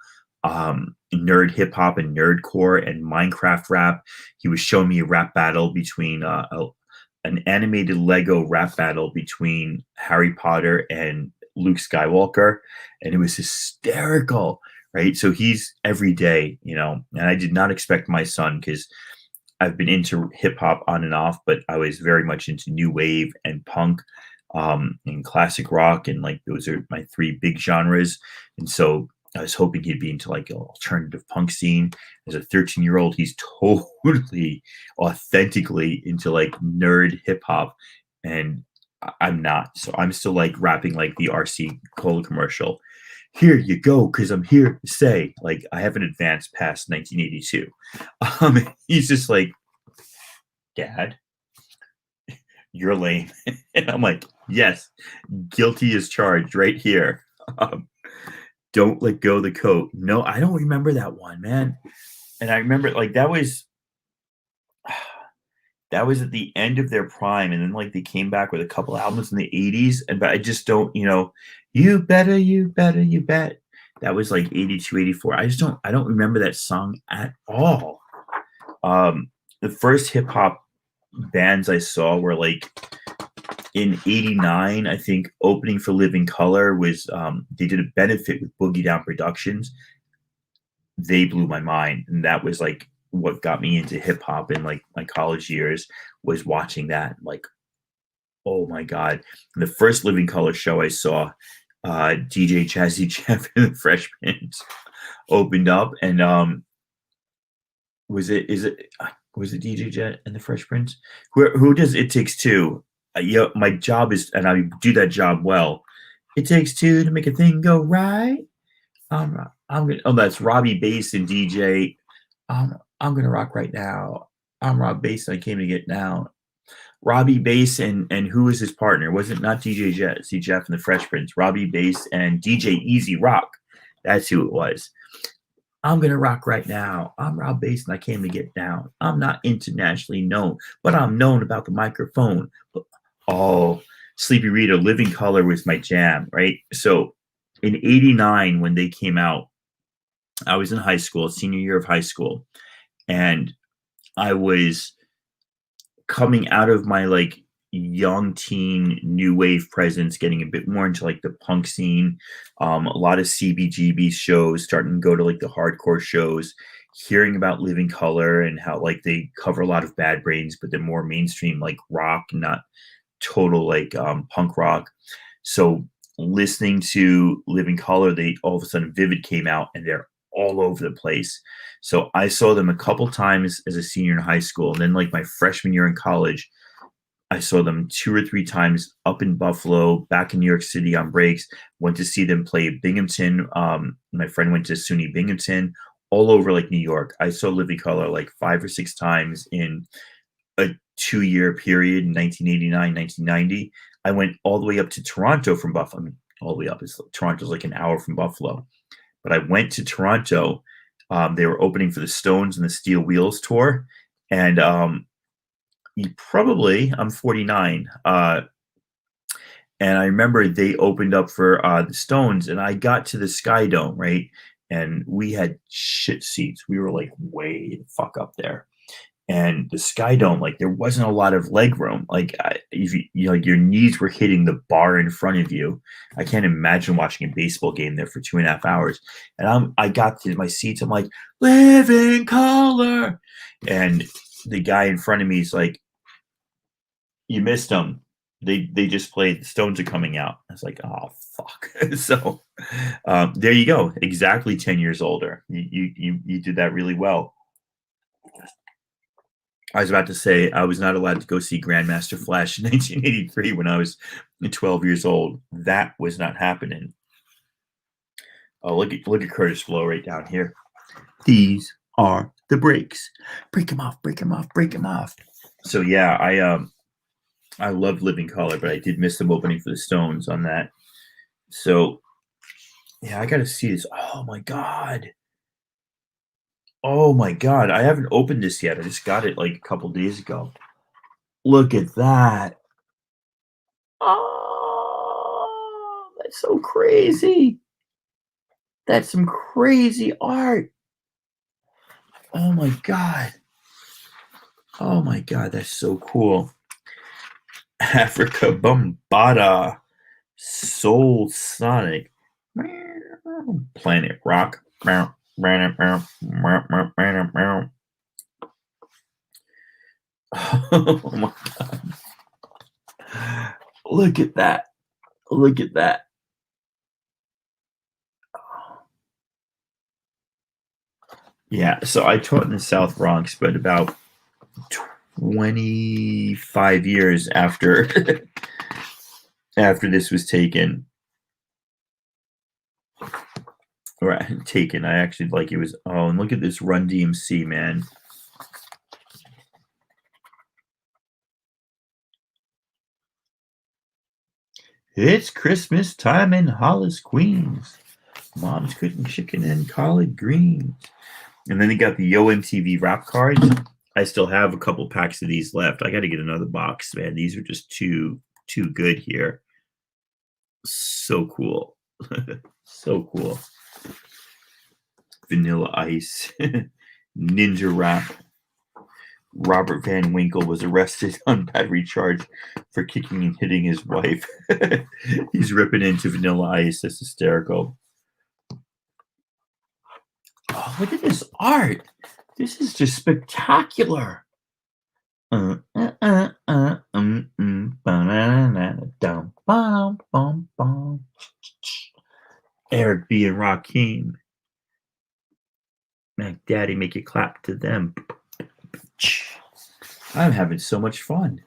nerd hip hop and nerdcore and Minecraft rap. He was showing me a rap battle between an animated Lego rap battle between Harry Potter and Luke Skywalker, and it was hysterical, right? So he's every day, and I did not expect my son because I've been into hip hop on and off, but I was very much into new wave and punk, and classic rock, and like those are my three big genres. And so I was hoping he'd be into like an alternative punk scene. As a 13-year-old, he's totally authentically into like nerd hip hop, and I'm not. So I'm still like rapping like the RC Cola commercial. Here you go, because I'm here to say, like, I haven't advanced past 1982. He's just like, Dad, you're lame. And I'm like, yes, guilty as charged right here. Um, don't let go of the coat. No, I don't remember that one, man. And I remember like that was at the end of their prime, and then like they came back with a couple albums in the 80s, and but I just don't, you better, you better, you bet. That was like 82, 84. I don't remember that song at all. The first hip hop bands I saw were like in 89. I think opening for Living Color was they did a benefit with Boogie Down Productions. They blew my mind, and that was like what got me into hip hop in like my college years, was watching that. Like, oh my god. The first Living Color show I saw, DJ Jazzy Jeff and the Fresh Prince opened up, and was it DJ Jet and the Fresh Prince? Who does It Takes Two? Yeah, my job is, and I do that job well. It takes two to make a thing go right. I'm gonna. Oh, that's Robbie Bass and DJ. I'm gonna rock right now. I'm Rob Bass, and I came to get down. Robbie Bass and who was his partner? Was it not DJ Jazzy Jeff and the Fresh Prince? Robbie Bass and DJ Easy Rock. That's who it was. I'm gonna rock right now. I'm Rob Bass and I came to get down. I'm not internationally known, but I'm known about the microphone. Oh, Sleepy Rita, Living Color was my jam, right? So in 89, when they came out, I was in high school, senior year of high school, and I was coming out of my like young teen new wave presence, getting a bit more into like the punk scene, a lot of CBGB shows, starting to go to like the hardcore shows, hearing about Living Color and how like they cover a lot of Bad Brains, but they're more mainstream like rock, not total like punk rock. So listening to Living Color, they all of a sudden Vivid came out, and they're all over the place. So I saw them a couple times as a senior in high school, and then like my freshman year in college, I saw them two or three times up in Buffalo, back in New York City on breaks. Went to see them play Binghamton. My friend went to SUNY Binghamton, all over like New York. I saw Living Color like 5 or 6 times in a 2-year period in 1989, 1990. I went all the way up to Toronto from Buffalo. I mean, all the way up. Toronto's like an hour from Buffalo. But I went to Toronto. They were opening for the Stones and the Steel Wheels tour. And I'm 49. And I remember they opened up for the Stones, and I got to the Sky Dome, right? And we had shit seats. We were like way the fuck up there. And the Sky Dome, like there wasn't a lot of leg room. Like if like your knees were hitting the bar in front of you. I can't imagine watching a baseball game there for 2.5 hours. And I got to my seats. I'm like, Living Color, and the guy in front of me is like, you missed them. They just played. The Stones are coming out. I was like, oh fuck. So there you go. Exactly 10 years older. You did that really well. I was about to say I was not allowed to go see Grandmaster Flash in 1983 when I was 12 years old. That was not happening. Oh, look at Curtis Blow right down here. These are the breaks. Break them off. Break them off. Break them off. So yeah, I loved Living Color, but I did miss them opening for the Stones on that. So yeah, I got to see this. Oh my god. Oh my god, I haven't opened this yet. I just got it like a couple days ago. Look at that. Oh, that's so crazy. That's some crazy art. Oh my god. Oh my god, that's so cool. Africa Bombada. Soul Sonic. Planet Rock. Oh my god. Look at that. Look at that. Yeah, so I taught in the South Bronx, but about 25 years after after this was taken. Right, taken. I actually like it was. Oh, and look at this Run DMC, man. It's Christmas time in Hollis, Queens. Mom's cooking chicken and collard greens. And then they got the Yo MTV rap cards. I still have a couple packs of these left. I got to get another box, man. These are just too good here. So cool. So cool. Vanilla Ice. Ninja Rap. Robert Van Winkle was arrested on battery charge for kicking and hitting his wife. He's ripping into Vanilla Ice. That's hysterical. Oh, look at this art. This is just spectacular. Eric B. and Rakim. Mac Daddy, make you clap to them. I'm having so much fun.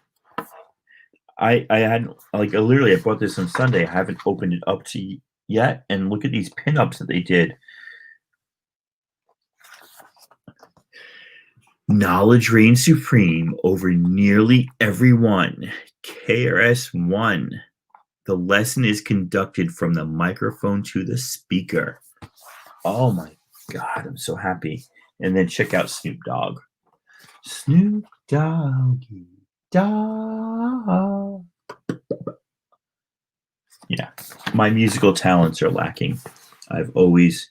I had like literally I bought this on Sunday. I haven't opened it up to yet, and look at these pinups that they did. Knowledge reigns supreme over nearly everyone. KRS-One. The lesson is conducted from the microphone to the speaker. Oh my God, I'm so happy. And then check out Snoop Dogg. Snoop Doggy Dogg. Yeah, my musical talents are lacking. I've always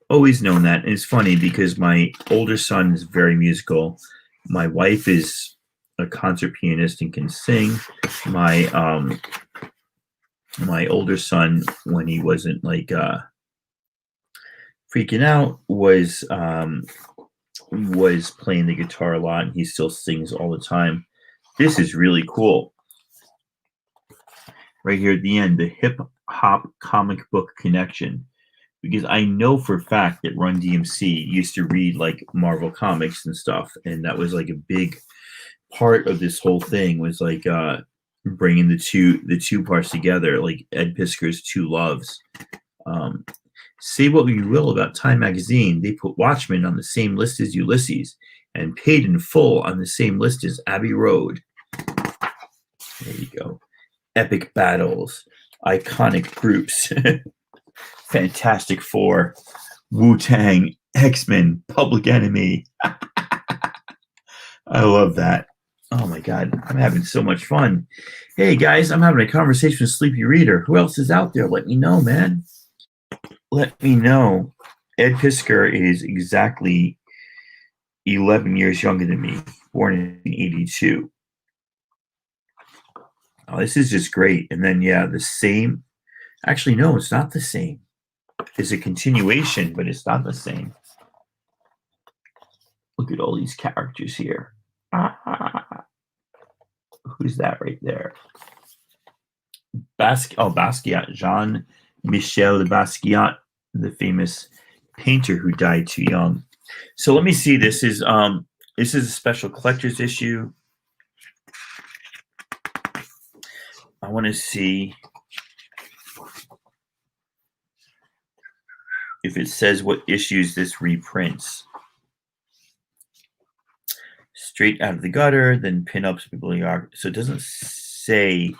known that. And it's funny because my older son is very musical. My wife is a concert pianist and can sing. My my older son, when he wasn't like freaking out, was playing the guitar a lot, and he still sings all the time. This is really cool. Right here at the end, the hip hop comic book connection. Because I know for a fact that Run DMC used to read like Marvel comics and stuff, and that was like a big part of this whole thing was like bringing the two parts together, like Ed Piskor's Two Loves. Say what you will about Time magazine, they put Watchmen on the same list as Ulysses, and Paid in Full on the same list as Abbey Road. There you go. Epic battles, iconic groups. Fantastic Four, Wu-Tang, X-Men, Public Enemy. I love that. Oh my God, I'm having so much fun. Hey guys, I'm having a conversation with Sleepy Reader. Who else is out there? Let me know, man. Let me know. Ed Piskor is exactly 11 years younger than me, born in 82. Oh, this is just great. And then, yeah, the same. Actually, no, it's not the same. It's a continuation, but it's not the same. Look at all these characters here. Who's that right there? Basquiat, Jean-Michel Basquiat, the famous painter who died too young. So let me see. This is a special collector's issue. I want to see if it says what issues this reprints. Straight Out of the Gutter, then pinups, bibliography. So it doesn't say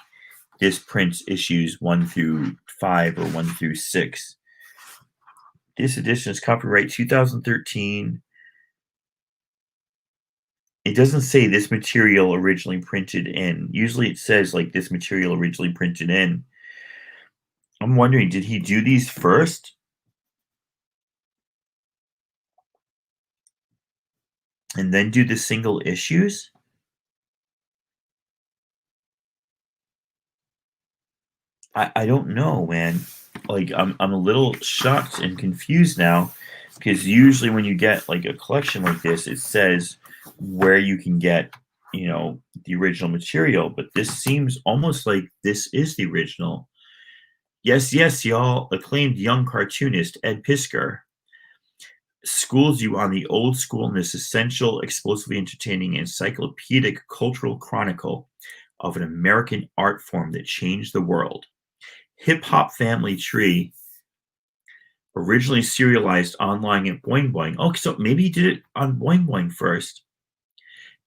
this prints issues 1 through 5 or 1 through 6. This edition is copyright 2013. It doesn't say this material originally printed in. Usually it says like this material originally printed in. I'm wondering, did he do these first and then do the single issues? I don't know, man. Like I'm a little shocked and confused now because usually when you get like a collection like this, it says where you can get, the original material, but this seems almost like this is the original. Yes, yes, y'all. Acclaimed young cartoonist Ed Piskor schools you on the old school in this essential, explosively entertaining, encyclopedic cultural chronicle of an American art form that changed the world. Hip Hop Family Tree, originally serialized online at Boing Boing. Oh, so maybe he did it on Boing Boing first.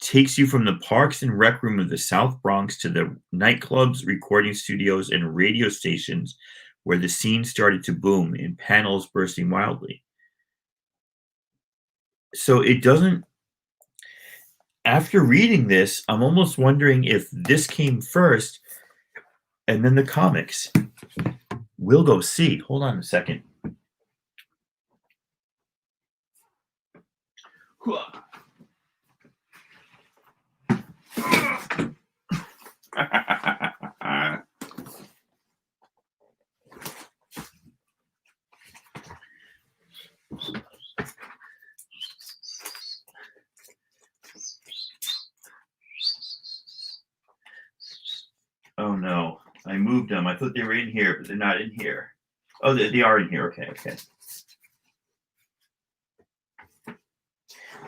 Takes you from the parks and rec room of the South Bronx to the nightclubs, recording studios, and radio stations where the scene started to boom in panels bursting wildly. So it doesn't, after reading this, I'm almost wondering if this came first and then the comics. We'll go see. Hold on a second. Oh no, I moved them. I thought they were in here, but they're not in here. Oh, they are in here. Okay, okay.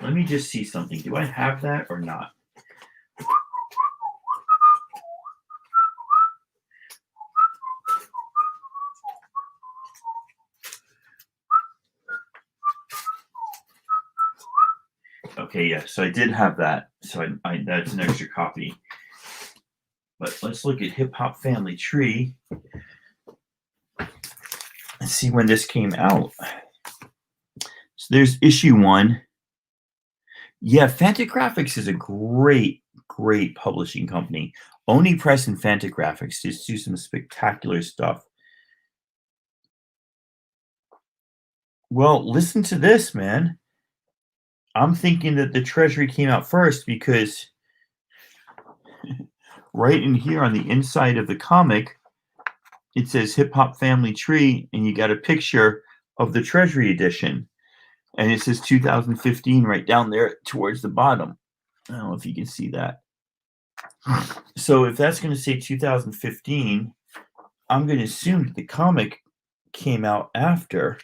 Let me just see something. Do I have that or not? Okay, yeah. So I did have that. So I that's an extra copy. But let's look at Hip Hop Family Tree and see when this came out. So there's issue 1. Yeah, Fantagraphics is a great, great publishing company. Oni Press and Fantagraphics just do some spectacular stuff. Well, listen to this, man. I'm thinking that the Treasury came out first because right in here on the inside of the comic, it says Hip Hop Family Tree, and you got a picture of the Treasury edition. And it says 2015 right down there towards the bottom. I don't know if you can see that. So if that's going to say 2015, I'm going to assume that the comic came out after.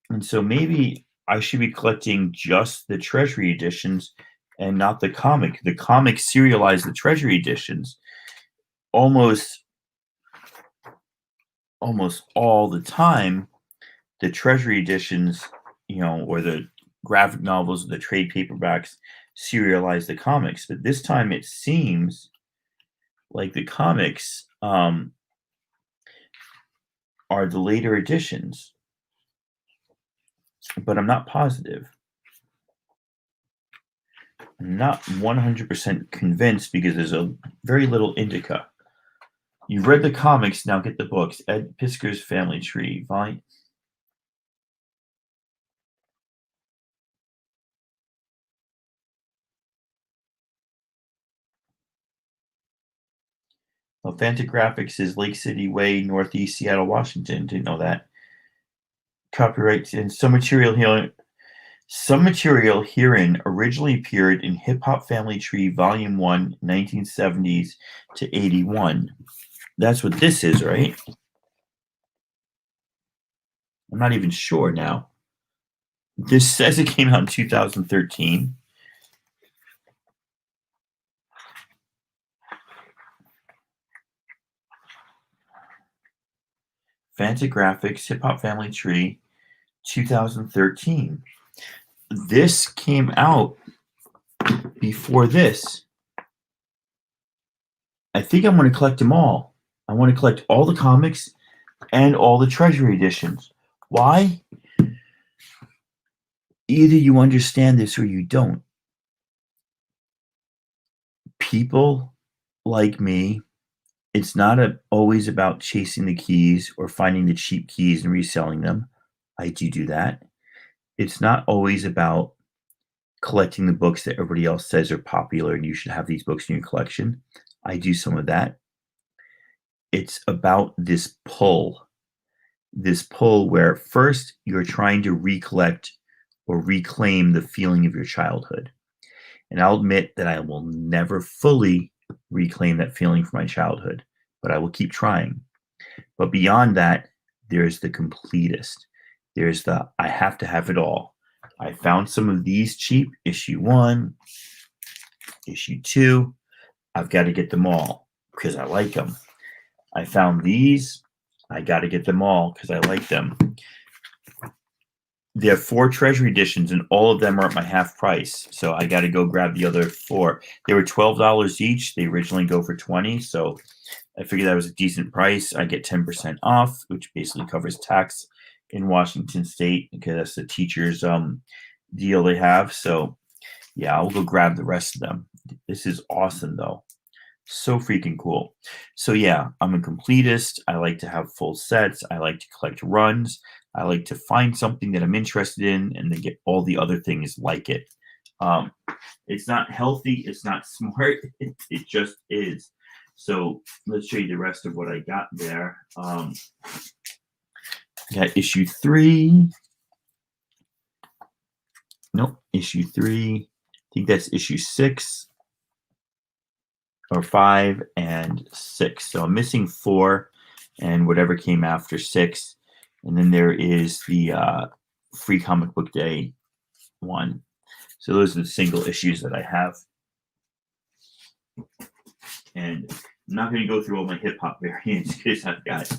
And so maybe I should be collecting just the Treasury editions and not the comic. The comic serialized the Treasury editions almost all the time. The Treasury editions, or the graphic novels, the trade paperbacks serialize the comics. But this time it seems like the comics are the later editions. But I'm not positive. I'm not 100% convinced because there's a very little indica. You've read the comics, now get the books. Ed Piskor's Family Tree, volume. Well, Fantagraphics is Lake City Way, Northeast Seattle, Washington. Didn't know that. Copyright and some material here. Some material herein originally appeared in Hip Hop Family Tree, Volume 1, 1970s to 81. That's what this is, right? I'm not even sure now. This says it came out in 2013. Fantagraphics, Hip Hop Family Tree, 2013. This came out before this. I think I'm going to collect them all. I want to collect all the comics and all the Treasury editions. Why? Either you understand this or you don't. people like me, it's not always about chasing the keys or finding the cheap keys and reselling them. I do that. It's not always about collecting the books that everybody else says are popular and you should have these books in your collection. I do some of that. It's about this pull where first you're trying to recollect or reclaim the feeling of your childhood. And I'll admit that I will never fully reclaim that feeling from my childhood, but I will keep trying. But beyond that, there's the completist. There's the I have to have it all. I found some of these cheap, issue 1, issue 2. I've got to get them all because I like them. I found these. I got to get them all because I like them. There are 4 treasury editions, and all of them are at my half price. So I got to go grab the other 4. They were $12 each. They originally go for $20. So I figured that was a decent price. I get 10% off, which basically covers tax in Washington State because that's the teachers' deal they have. So yeah, I'll go grab the rest of them. This is awesome though. So freaking cool. So yeah, I'm a completist. I like to have full sets. I like to collect runs. I like to find something that I'm interested in and then get all the other things like it. It's not healthy. It's not smart. It just is. So let's show you the rest of what I got there. I got issue 3. Nope, issue 3. I think that's issue 6 or 5 and 6. So I'm missing 4 and whatever came after 6. And then there is the free comic book day one. So those are the single issues that I have. And I'm not going to go through all my hip hop variants because I've got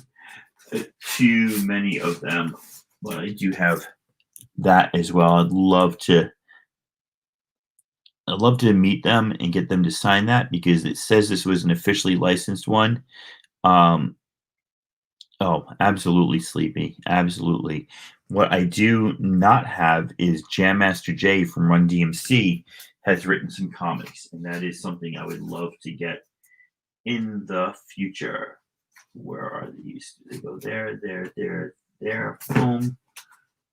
too many of them. But I do have that as well. I'd love to meet them and get them to sign that because it says this was an officially licensed one. Oh, absolutely, Sleepy. Absolutely. What I do not have is Jam Master Jay from Run DMC has written some comics, and that is something I would love to get in the future. Where are these? Do they go there, there? Boom,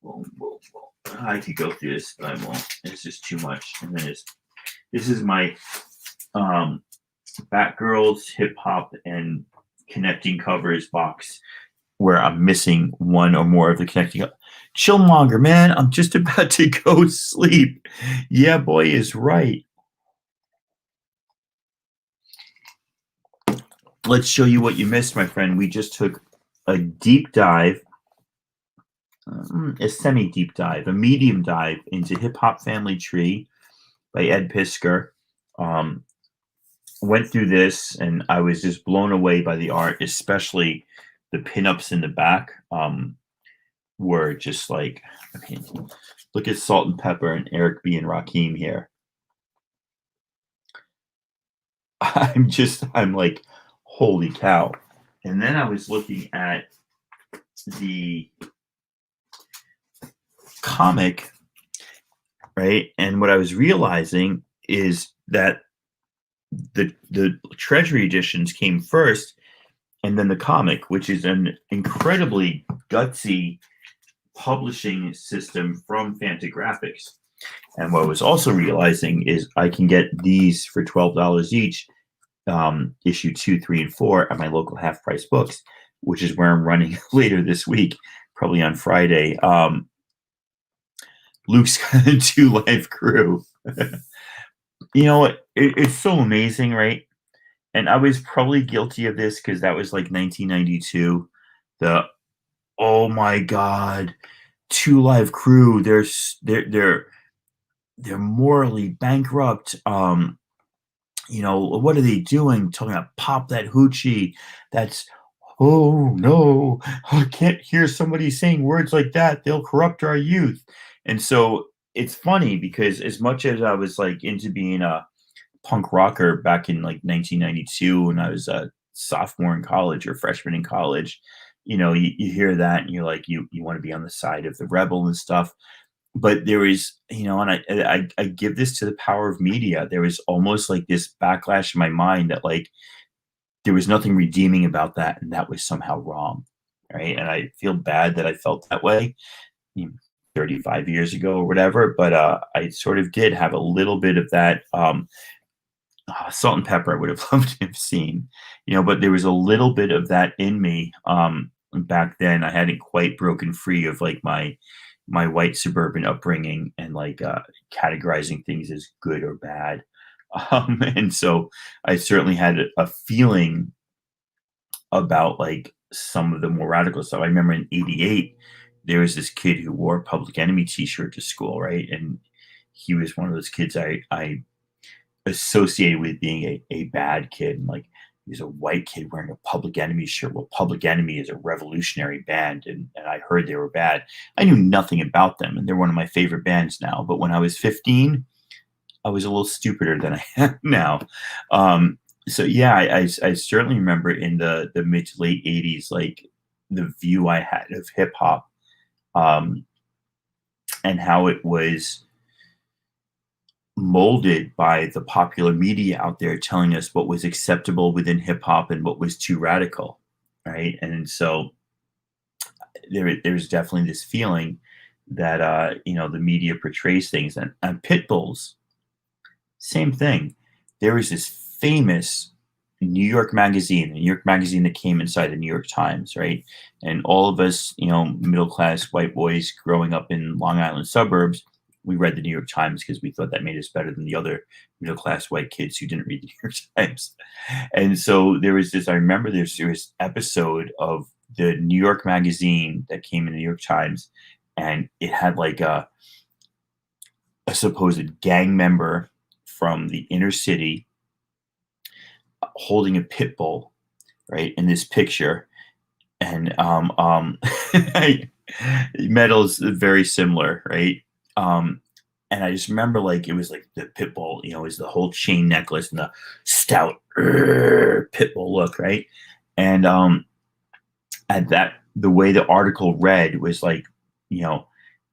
boom, boom, boom. I could go through this, but I won't. It's just too much. And then this is my Batgirls, hip hop, and connecting covers box where I'm missing one or more of the connecting. Chillmonger, man, I'm just about to go sleep. Yeah, boy is right. Let's show you what you missed, my friend. We just took a deep dive, a semi-deep dive, a medium dive into Hip Hop Family Tree by Ed Piskor. Went through this, and I was just blown away by the art, especially the pinups in the back were just like, I mean, look at Salt and Pepper and Eric B. and Rakim here. I'm like, holy cow. And then I was looking at the comic, right? And what I was realizing is that the Treasury editions came first, and then the comic, which is an incredibly gutsy publishing system from Fantagraphics. And what I was also realizing is I can get these for $12 each, issue 2, 3, and 4 at my local half-price books, which is where I'm running later this week, probably on Friday. Luke's got a 2 Live Crew. You know, it's so amazing, right? And I was probably guilty of this because that was like 1992. Oh my God, 2 Live Crew. They're morally bankrupt. You know, what are they doing? Talking about pop that hoochie. That's, oh no, I can't hear somebody saying words like that. They'll corrupt our youth. And so it's funny because as much as I was like into being a punk rocker back in like 1992 when I was a sophomore in college or freshman in college, you know, you hear that and you're like, you want to be on the side of the rebel and stuff. but there is, and I give this to the power of media. There was almost like this backlash in my mind that like there was nothing redeeming about that, and that was somehow wrong, right? And I feel bad that I felt that way, you know, 35 years ago or whatever. But I sort of did have a little bit of that. Salt and pepper, I would have loved to have seen, but there was a little bit of that in me. Back then, I hadn't quite broken free of like my white suburban upbringing and like categorizing things as good or bad. And so I certainly had a feeling about like some of the more radical stuff. I remember in '88, there was this kid who wore a Public Enemy T-shirt to school, right? And he was one of those kids I associated with being a bad kid. And like he's a white kid wearing a Public Enemy shirt. Well, Public Enemy is a revolutionary band, and I heard they were bad. I knew nothing about them, and they're one of my favorite bands now. But when I was 15, I was a little stupider than I am now. So yeah, I certainly remember in the mid to late '80s, like the view I had of hip hop, um, and how it was molded by the popular media out there telling us what was acceptable within hip hop and what was too radical, right? And so there's definitely this feeling that the media portrays things, and pit bulls, same thing. There was this famous New York Magazine that came inside the New York Times, right? And all of us, middle class white boys growing up in Long Island suburbs, we read the New York Times because we thought that made us better than the other middle class white kids who didn't read the New York Times. And so there was this, I remember there was episode of the New York Magazine that came in the New York Times, and it had like a supposed gang member from the inner city holding a pit bull, right, in this picture. And metal is very similar, right? And I just remember like it was like the pit bull, is the whole chain necklace and the stout pit bull look, right? And at that, the way the article read was like, you know,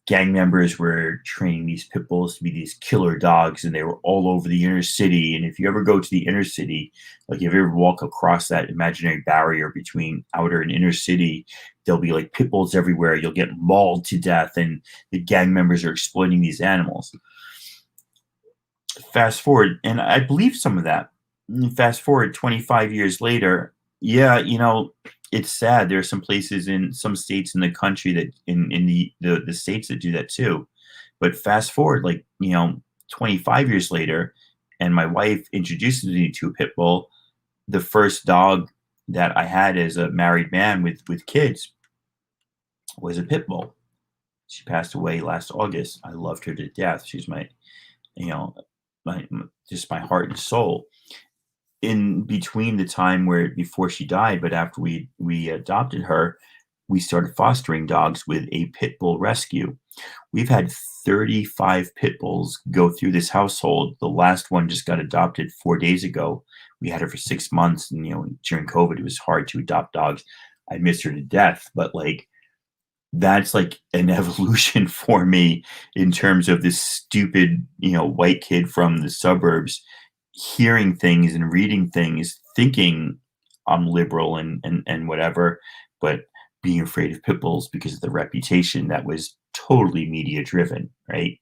gang members were training these pit bulls to be these killer dogs, and they were all over the inner city. And if you ever go to the inner city, like if you ever walk across that imaginary barrier between outer and inner city, there'll be like pit bulls everywhere. You'll get mauled to death, and the gang members are exploiting these animals. Fast forward, and I believe some of that. Fast forward 25 years later, yeah, it's sad. There are some places in some states in the country that in the states that do that too. But fast forward, like, 25 years later, and my wife introduces me to a pit bull. The first dog that I had as a married man with kids was a pit bull. She passed away last August. I loved her to death. She's my, you know, just my heart and soul. In between the time where before she died, but after we adopted her, we started fostering dogs with a pit bull rescue. We've had 35 pit bulls go through this household. The last one just got adopted 4 days ago. We had her for 6 months, and during COVID, it was hard to adopt dogs. I miss her to death, but like that's like an evolution for me in terms of this stupid, white kid from the suburbs hearing things and reading things, thinking I'm liberal and whatever, but being afraid of pit bulls because of the reputation that was totally media driven, right?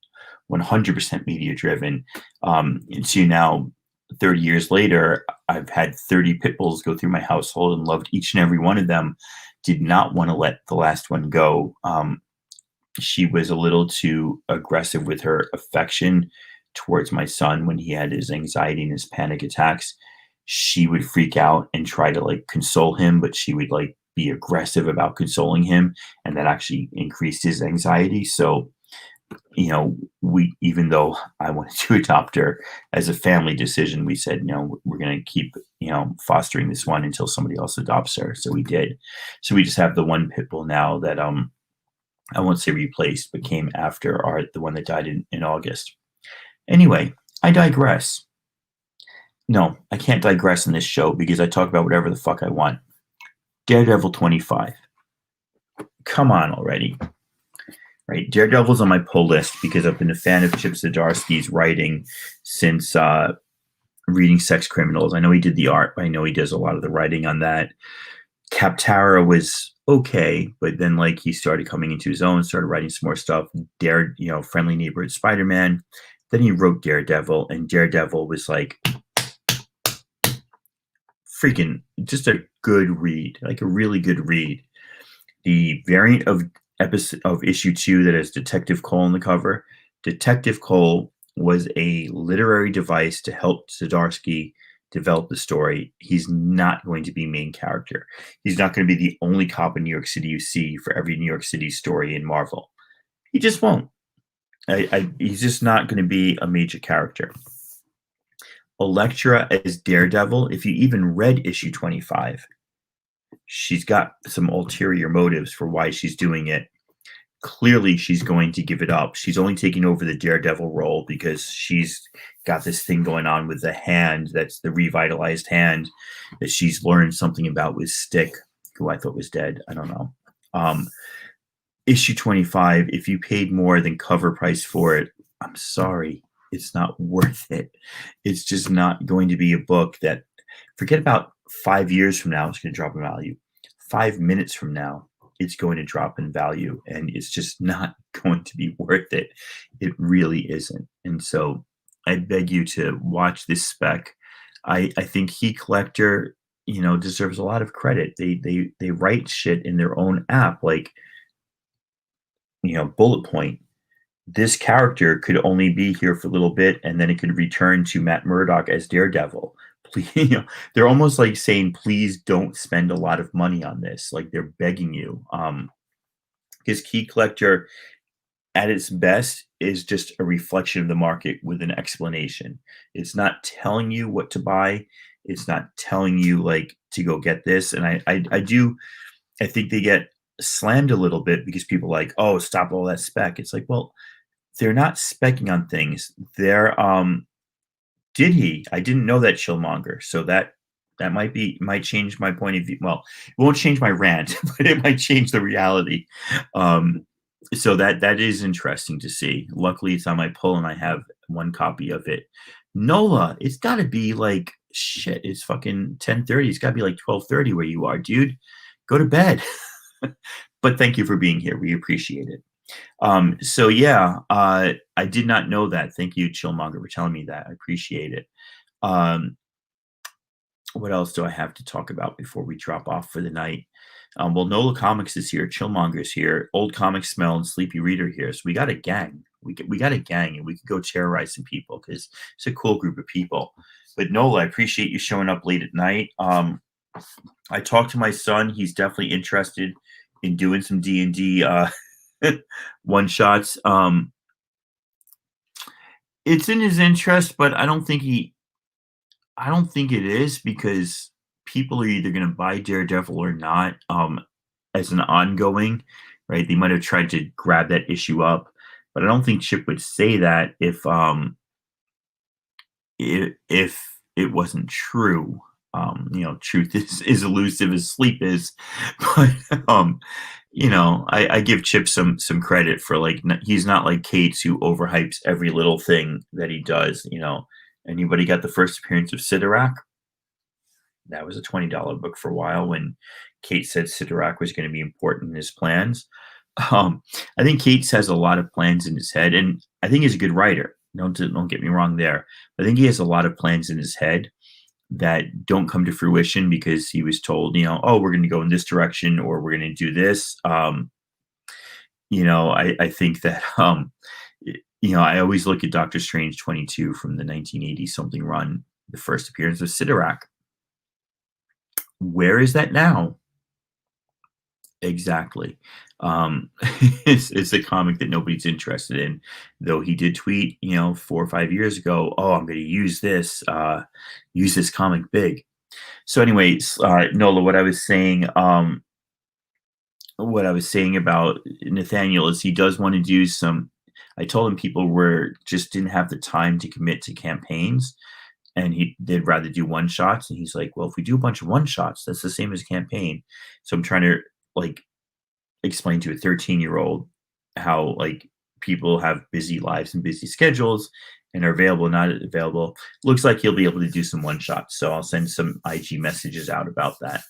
100% media driven. And so now, 30 years later, I've had 30 pit bulls go through my household and loved each and every one of them. Did not want to let the last one go. She was a little too aggressive with her affection towards my son when he had his anxiety and his panic attacks. She would freak out and try to like console him, but she would like be aggressive about consoling him, and that actually increased his anxiety. So, we, even though I wanted to adopt her as a family decision, we said, no, we're going to keep, fostering this one until somebody else adopts her. So we did. So we just have the one pit bull now that, I won't say replaced, but came after the one that died in August. Anyway, I digress. No, I can't digress in this show because I talk about whatever the fuck I want. Daredevil 25. Come on already. Right, Daredevil's on my pull list because I've been a fan of Chip Zdarsky's writing since reading Sex Criminals. I know he did the art, but I know he does a lot of the writing on that. Captara was okay, but then like he started coming into his own, started writing some more stuff. Friendly Neighborhood Spider-Man. Then he wrote Daredevil, and Daredevil was like freaking just a good read, like a really good read. The variant of issue 2 that has Detective Cole on the cover. Detective Cole was a literary device to help Zdarsky develop the story. He's not going to be main character. He's not going to be the only cop in New York City you see for every New York City story in Marvel. He just won't. He's just not going to be a major character. Elektra as Daredevil, if you even read issue 25, she's got some ulterior motives for why she's doing it. Clearly, she's going to give it up. She's only taking over the Daredevil role because she's got this thing going on with the hand that's the revitalized hand that she's learned something about with Stick, who I thought was dead. I don't know. Issue 25, if you paid more than cover price for it, I'm sorry. It's not worth it. It's just not going to be a book that, forget about 5 years from now, it's going to drop in value. 5 minutes from now, it's going to drop in value, and it's just not going to be worth it. It really isn't. And so I beg you to watch this spec. I think Heat Collector, deserves a lot of credit. They write shit in their own app, like, bullet point. This character could only be here for a little bit, and then it could return to Matt Murdock as Daredevil. Please, they're almost like saying, please don't spend a lot of money on this. Like they're begging you. Because Key Collector, at its best, is just a reflection of the market with an explanation. It's not telling you what to buy. It's not telling you like to go get this. And I think they get slammed a little bit because people are like, oh, stop all that spec. It's like, well, they're not specking on things. They're did he? I didn't know that, Chillmonger. So that might change my point of view. Well, it won't change my rant, but it might change the reality. So that is interesting to see. Luckily, it's on my pull, and I have one copy of it. Nola, it's got to be like shit. It's fucking 10:30. It's got to be like 12:30 where you are, dude. Go to bed. But thank you for being here. We appreciate it. So yeah, I did not know that. Thank you, Chillmonger, for telling me that. I appreciate it. What else do I have to talk about before we drop off for the night? Well, Nola Comics is here. Chillmonger's here. Old Comic Smell and Sleepy Reader here. So we got a gang. We got a gang, and we could go terrorize some people because it's a cool group of people. But Nola, I appreciate you showing up late at night. I talked to my son. He's definitely interested in doing some D&D one shots. It's in his interest, but I don't think it is, because people are either going to buy Daredevil or not, as an ongoing, right? They might have tried to grab that issue up, but I don't think Chip would say that if it wasn't true. Truth is elusive as sleep is, but I give Chip some credit for, like, he's not like Cates, who overhypes every little thing that he does. Anybody got the first appearance of Sidorak? That was a $20 book for a while when Kate said Sidorak was going to be important in his plans. I think Cates has a lot of plans in his head, and I think he's a good writer. Don't get me wrong there. I think he has a lot of plans in his head that don't come to fruition because he was told, oh, we're going to go in this direction, or we're going to do this. I think that, I always look at Doctor Strange 22 from the 1980 something run, the first appearance of Sidorak. Where is that now? Exactly. It's a comic that nobody's interested in, though he did tweet, 4 or 5 years ago, oh, I'm going to use this comic big. So anyways, Nola, what I was saying about Nathaniel is he does want to do some, I told him people just didn't have the time to commit to campaigns, and they'd rather do one shots. And he's like, well, if we do a bunch of one shots, that's the same as a campaign. So I'm trying to, like, explain to a 13-year-old, how like people have busy lives and busy schedules and are available, not available. Looks like he'll be able to do some one shots. So I'll send some IG messages out about that.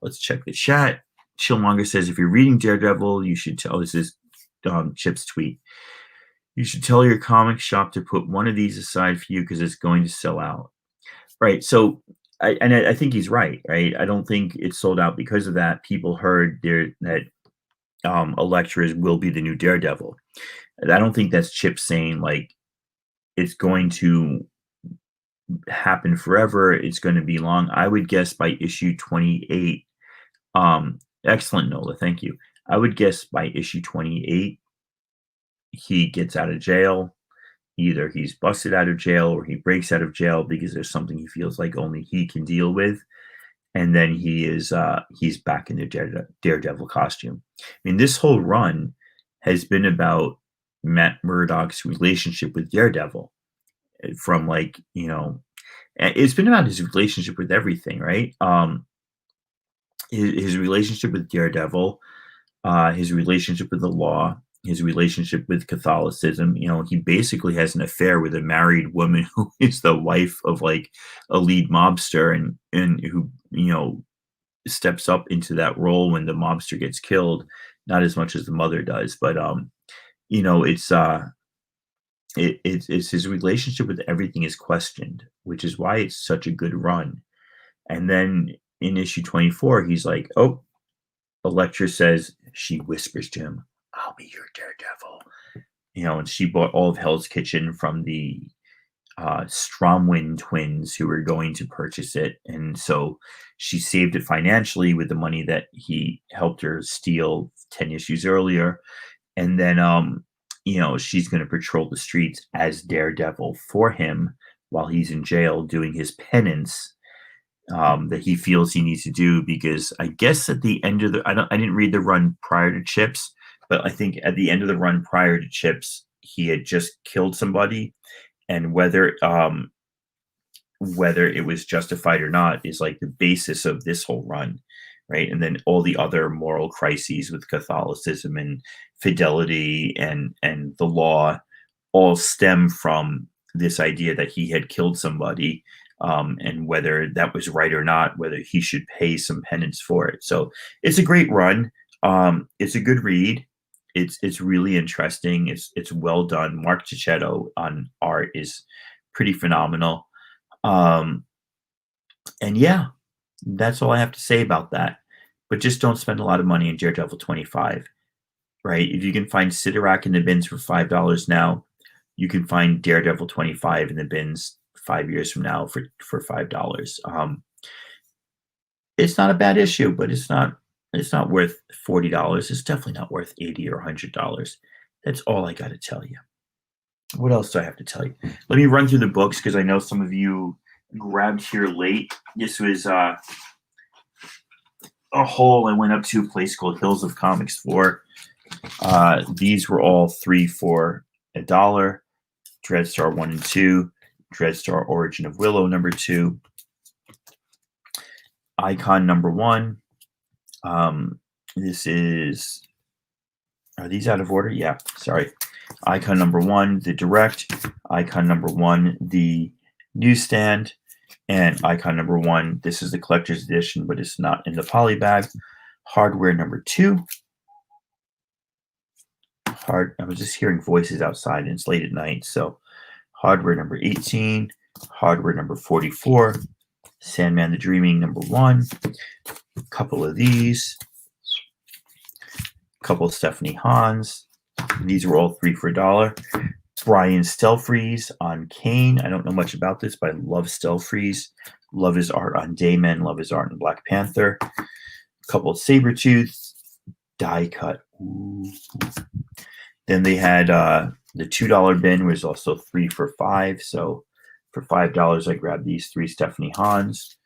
Let's check the chat. Chillmonger says, if you're reading Daredevil, you should tell. This is Chip's tweet. You should tell your comic shop to put one of these aside for you because it's going to sell out. Right. So, I think he's right. Right. I don't think it's sold out because of that. People heard that Elektra will be the new Daredevil. I don't think that's Chip saying like it's going to happen forever. It's going to be long. I would guess by issue 28. Excellent, Nola. Thank you. I would guess by issue 28, he gets out of jail. Either he's busted out of jail or he breaks out of jail because there's something he feels like only he can deal with. And then he's back in the Daredevil costume. I mean, this whole run has been about Matt Murdock's relationship with Daredevil. From like, it's been about his relationship with everything, right? His relationship with Daredevil, his relationship with the law, his relationship with Catholicism. He basically has an affair with a married woman who is the wife of like a lead mobster and who, steps up into that role when the mobster gets killed, not as much as the mother does, but it's his relationship with everything is questioned, which is why it's such a good run. And then in issue 24, he's like, oh, Elektra says, she whispers to him, I'll be your Daredevil. And she bought all of Hell's Kitchen from the Stromwyn twins who were going to purchase it. And so she saved it financially with the money that he helped her steal 10 issues earlier. And then, she's going to patrol the streets as Daredevil for him while he's in jail doing his penance that he feels he needs to do, because I guess at the end of I didn't read the run prior to Chips, but I think at the end of the run prior to Chips, he had just killed somebody, and whether it was justified or not is like the basis of this whole run, right? And then all the other moral crises with Catholicism and fidelity and the law all stem from this idea that he had killed somebody, and whether that was right or not, whether he should pay some penance for it. So it's a great run. It's a good read. It's really interesting. It's well done. Mark Cicchetto on art is pretty phenomenal. And yeah, that's all I have to say about that. But just don't spend a lot of money on Daredevil 25, right? If you can find Sidorak in the bins for $5 now, you can find Daredevil 25 in the bins 5 years from now for $5. It's not a bad issue, but it's not worth $40. It's definitely not worth $80 or $100. That's all I got to tell you. What else do I have to tell you? Let me run through the books because I know some of you grabbed here late. This was a hole I went up to a place called Hills of Comics for. These were all 3 for $1. Dreadstar 1 and 2. Dreadstar Origin of Willow number 2. Icon number 1. This is, are these out of order? Yeah, sorry. Icon number 1, the direct. Icon number 1, the newsstand. And icon number 1, this is the collector's edition, but it's not in the poly bag. Hardware number 2. I was just hearing voices outside, and it's late at night. So hardware number 18. Hardware number 44. Sandman the Dreaming number 1. A couple of these. A couple of Stephanie Hans. These were all 3 for $1. Brian Stelfreeze on Kane. I don't know much about this, but I love Stelfreeze. Love his art on Dayman. Love his art in Black Panther. A couple of Sabretooth. Die cut. Ooh. Then they had the $2 bin was also 3 for $5. So for $5, I grabbed these 3 Stephanie Hans.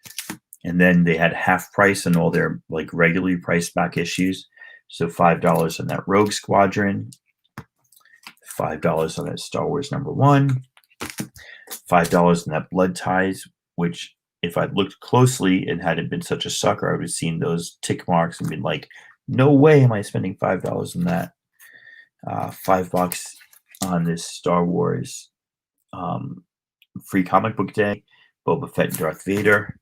And then they had half price on all their like regularly priced back issues. So $5 on that Rogue Squadron. $5 on that Star Wars number 1. $5 on that Blood Ties, which if I'd looked closely and hadn't been such a sucker, I would have seen those tick marks and been like, no way am I spending $5 on that. $5 on this Star Wars free comic book day. Boba Fett and Darth Vader.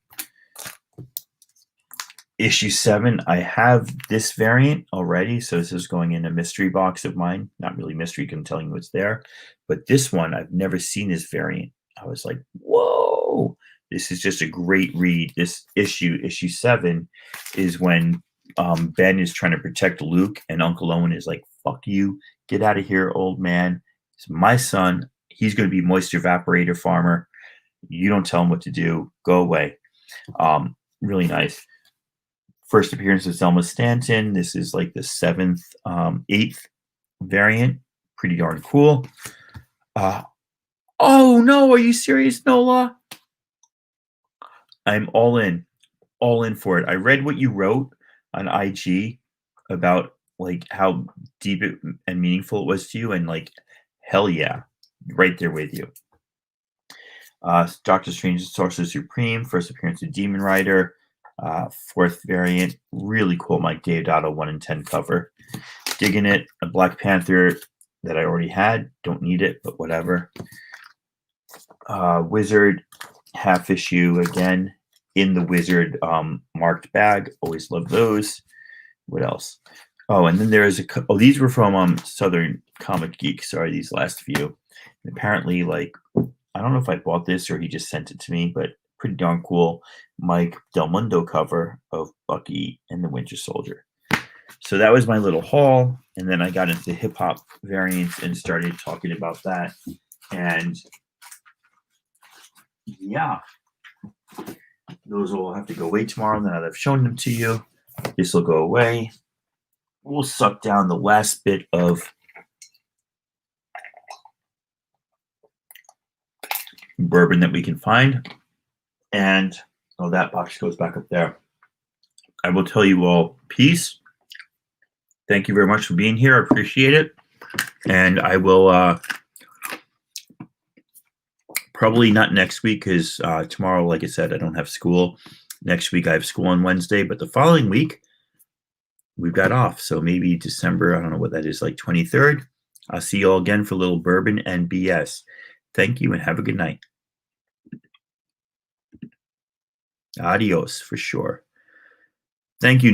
Issue 7, I have this variant already, so this is going in a mystery box of mine. Not really mystery, because I'm telling you what's there. But this one, I've never seen this variant. I was like, whoa, this is just a great read. This issue 7, is when Ben is trying to protect Luke, and Uncle Owen is like, fuck you, get out of here, old man. It's my son. He's going to be moisture evaporator farmer. You don't tell him what to do. Go away. Really nice. First appearance of Zelma Stanton. This is like the 7th, 8th variant. Pretty darn cool. Oh no, are you serious, Nola? I'm all in for it. I read what you wrote on IG about like how deep it and meaningful it was to you, and like hell yeah, right there with you. Doctor Strange and Sorcerer Supreme, first appearance of Demon Rider, 4th variant, really cool Mike Deodato 1 in 10 cover. Digging it. A Black Panther that I already had, don't need it, but whatever. Wizard, half issue again in the Wizard marked bag. Always love those. What else? Oh, and then there is these were from Southern Comic Geek. Sorry, these last few. And apparently, like, I don't know if I bought this or he just sent it to me, but pretty darn cool Mike Del Mundo cover of Bucky and the Winter Soldier. So that was my little haul, and then I got into hip hop variants and started talking about that. And yeah, those will have to go away tomorrow. Now that I've shown them to you, this will go away. We'll suck down the last bit of bourbon that we can find, and that box goes back up there. I will tell you all peace. Thank you very much for being here. I appreciate it. And I will probably not next week, because tomorrow, like I said, I don't have school. Next week I have school on Wednesday, but the following week we've got off. So maybe December, I don't know what that is, like 23rd. I'll see you all again for a little bourbon and BS. Thank you and have a good night. Adios for sure. Thank you, Noah.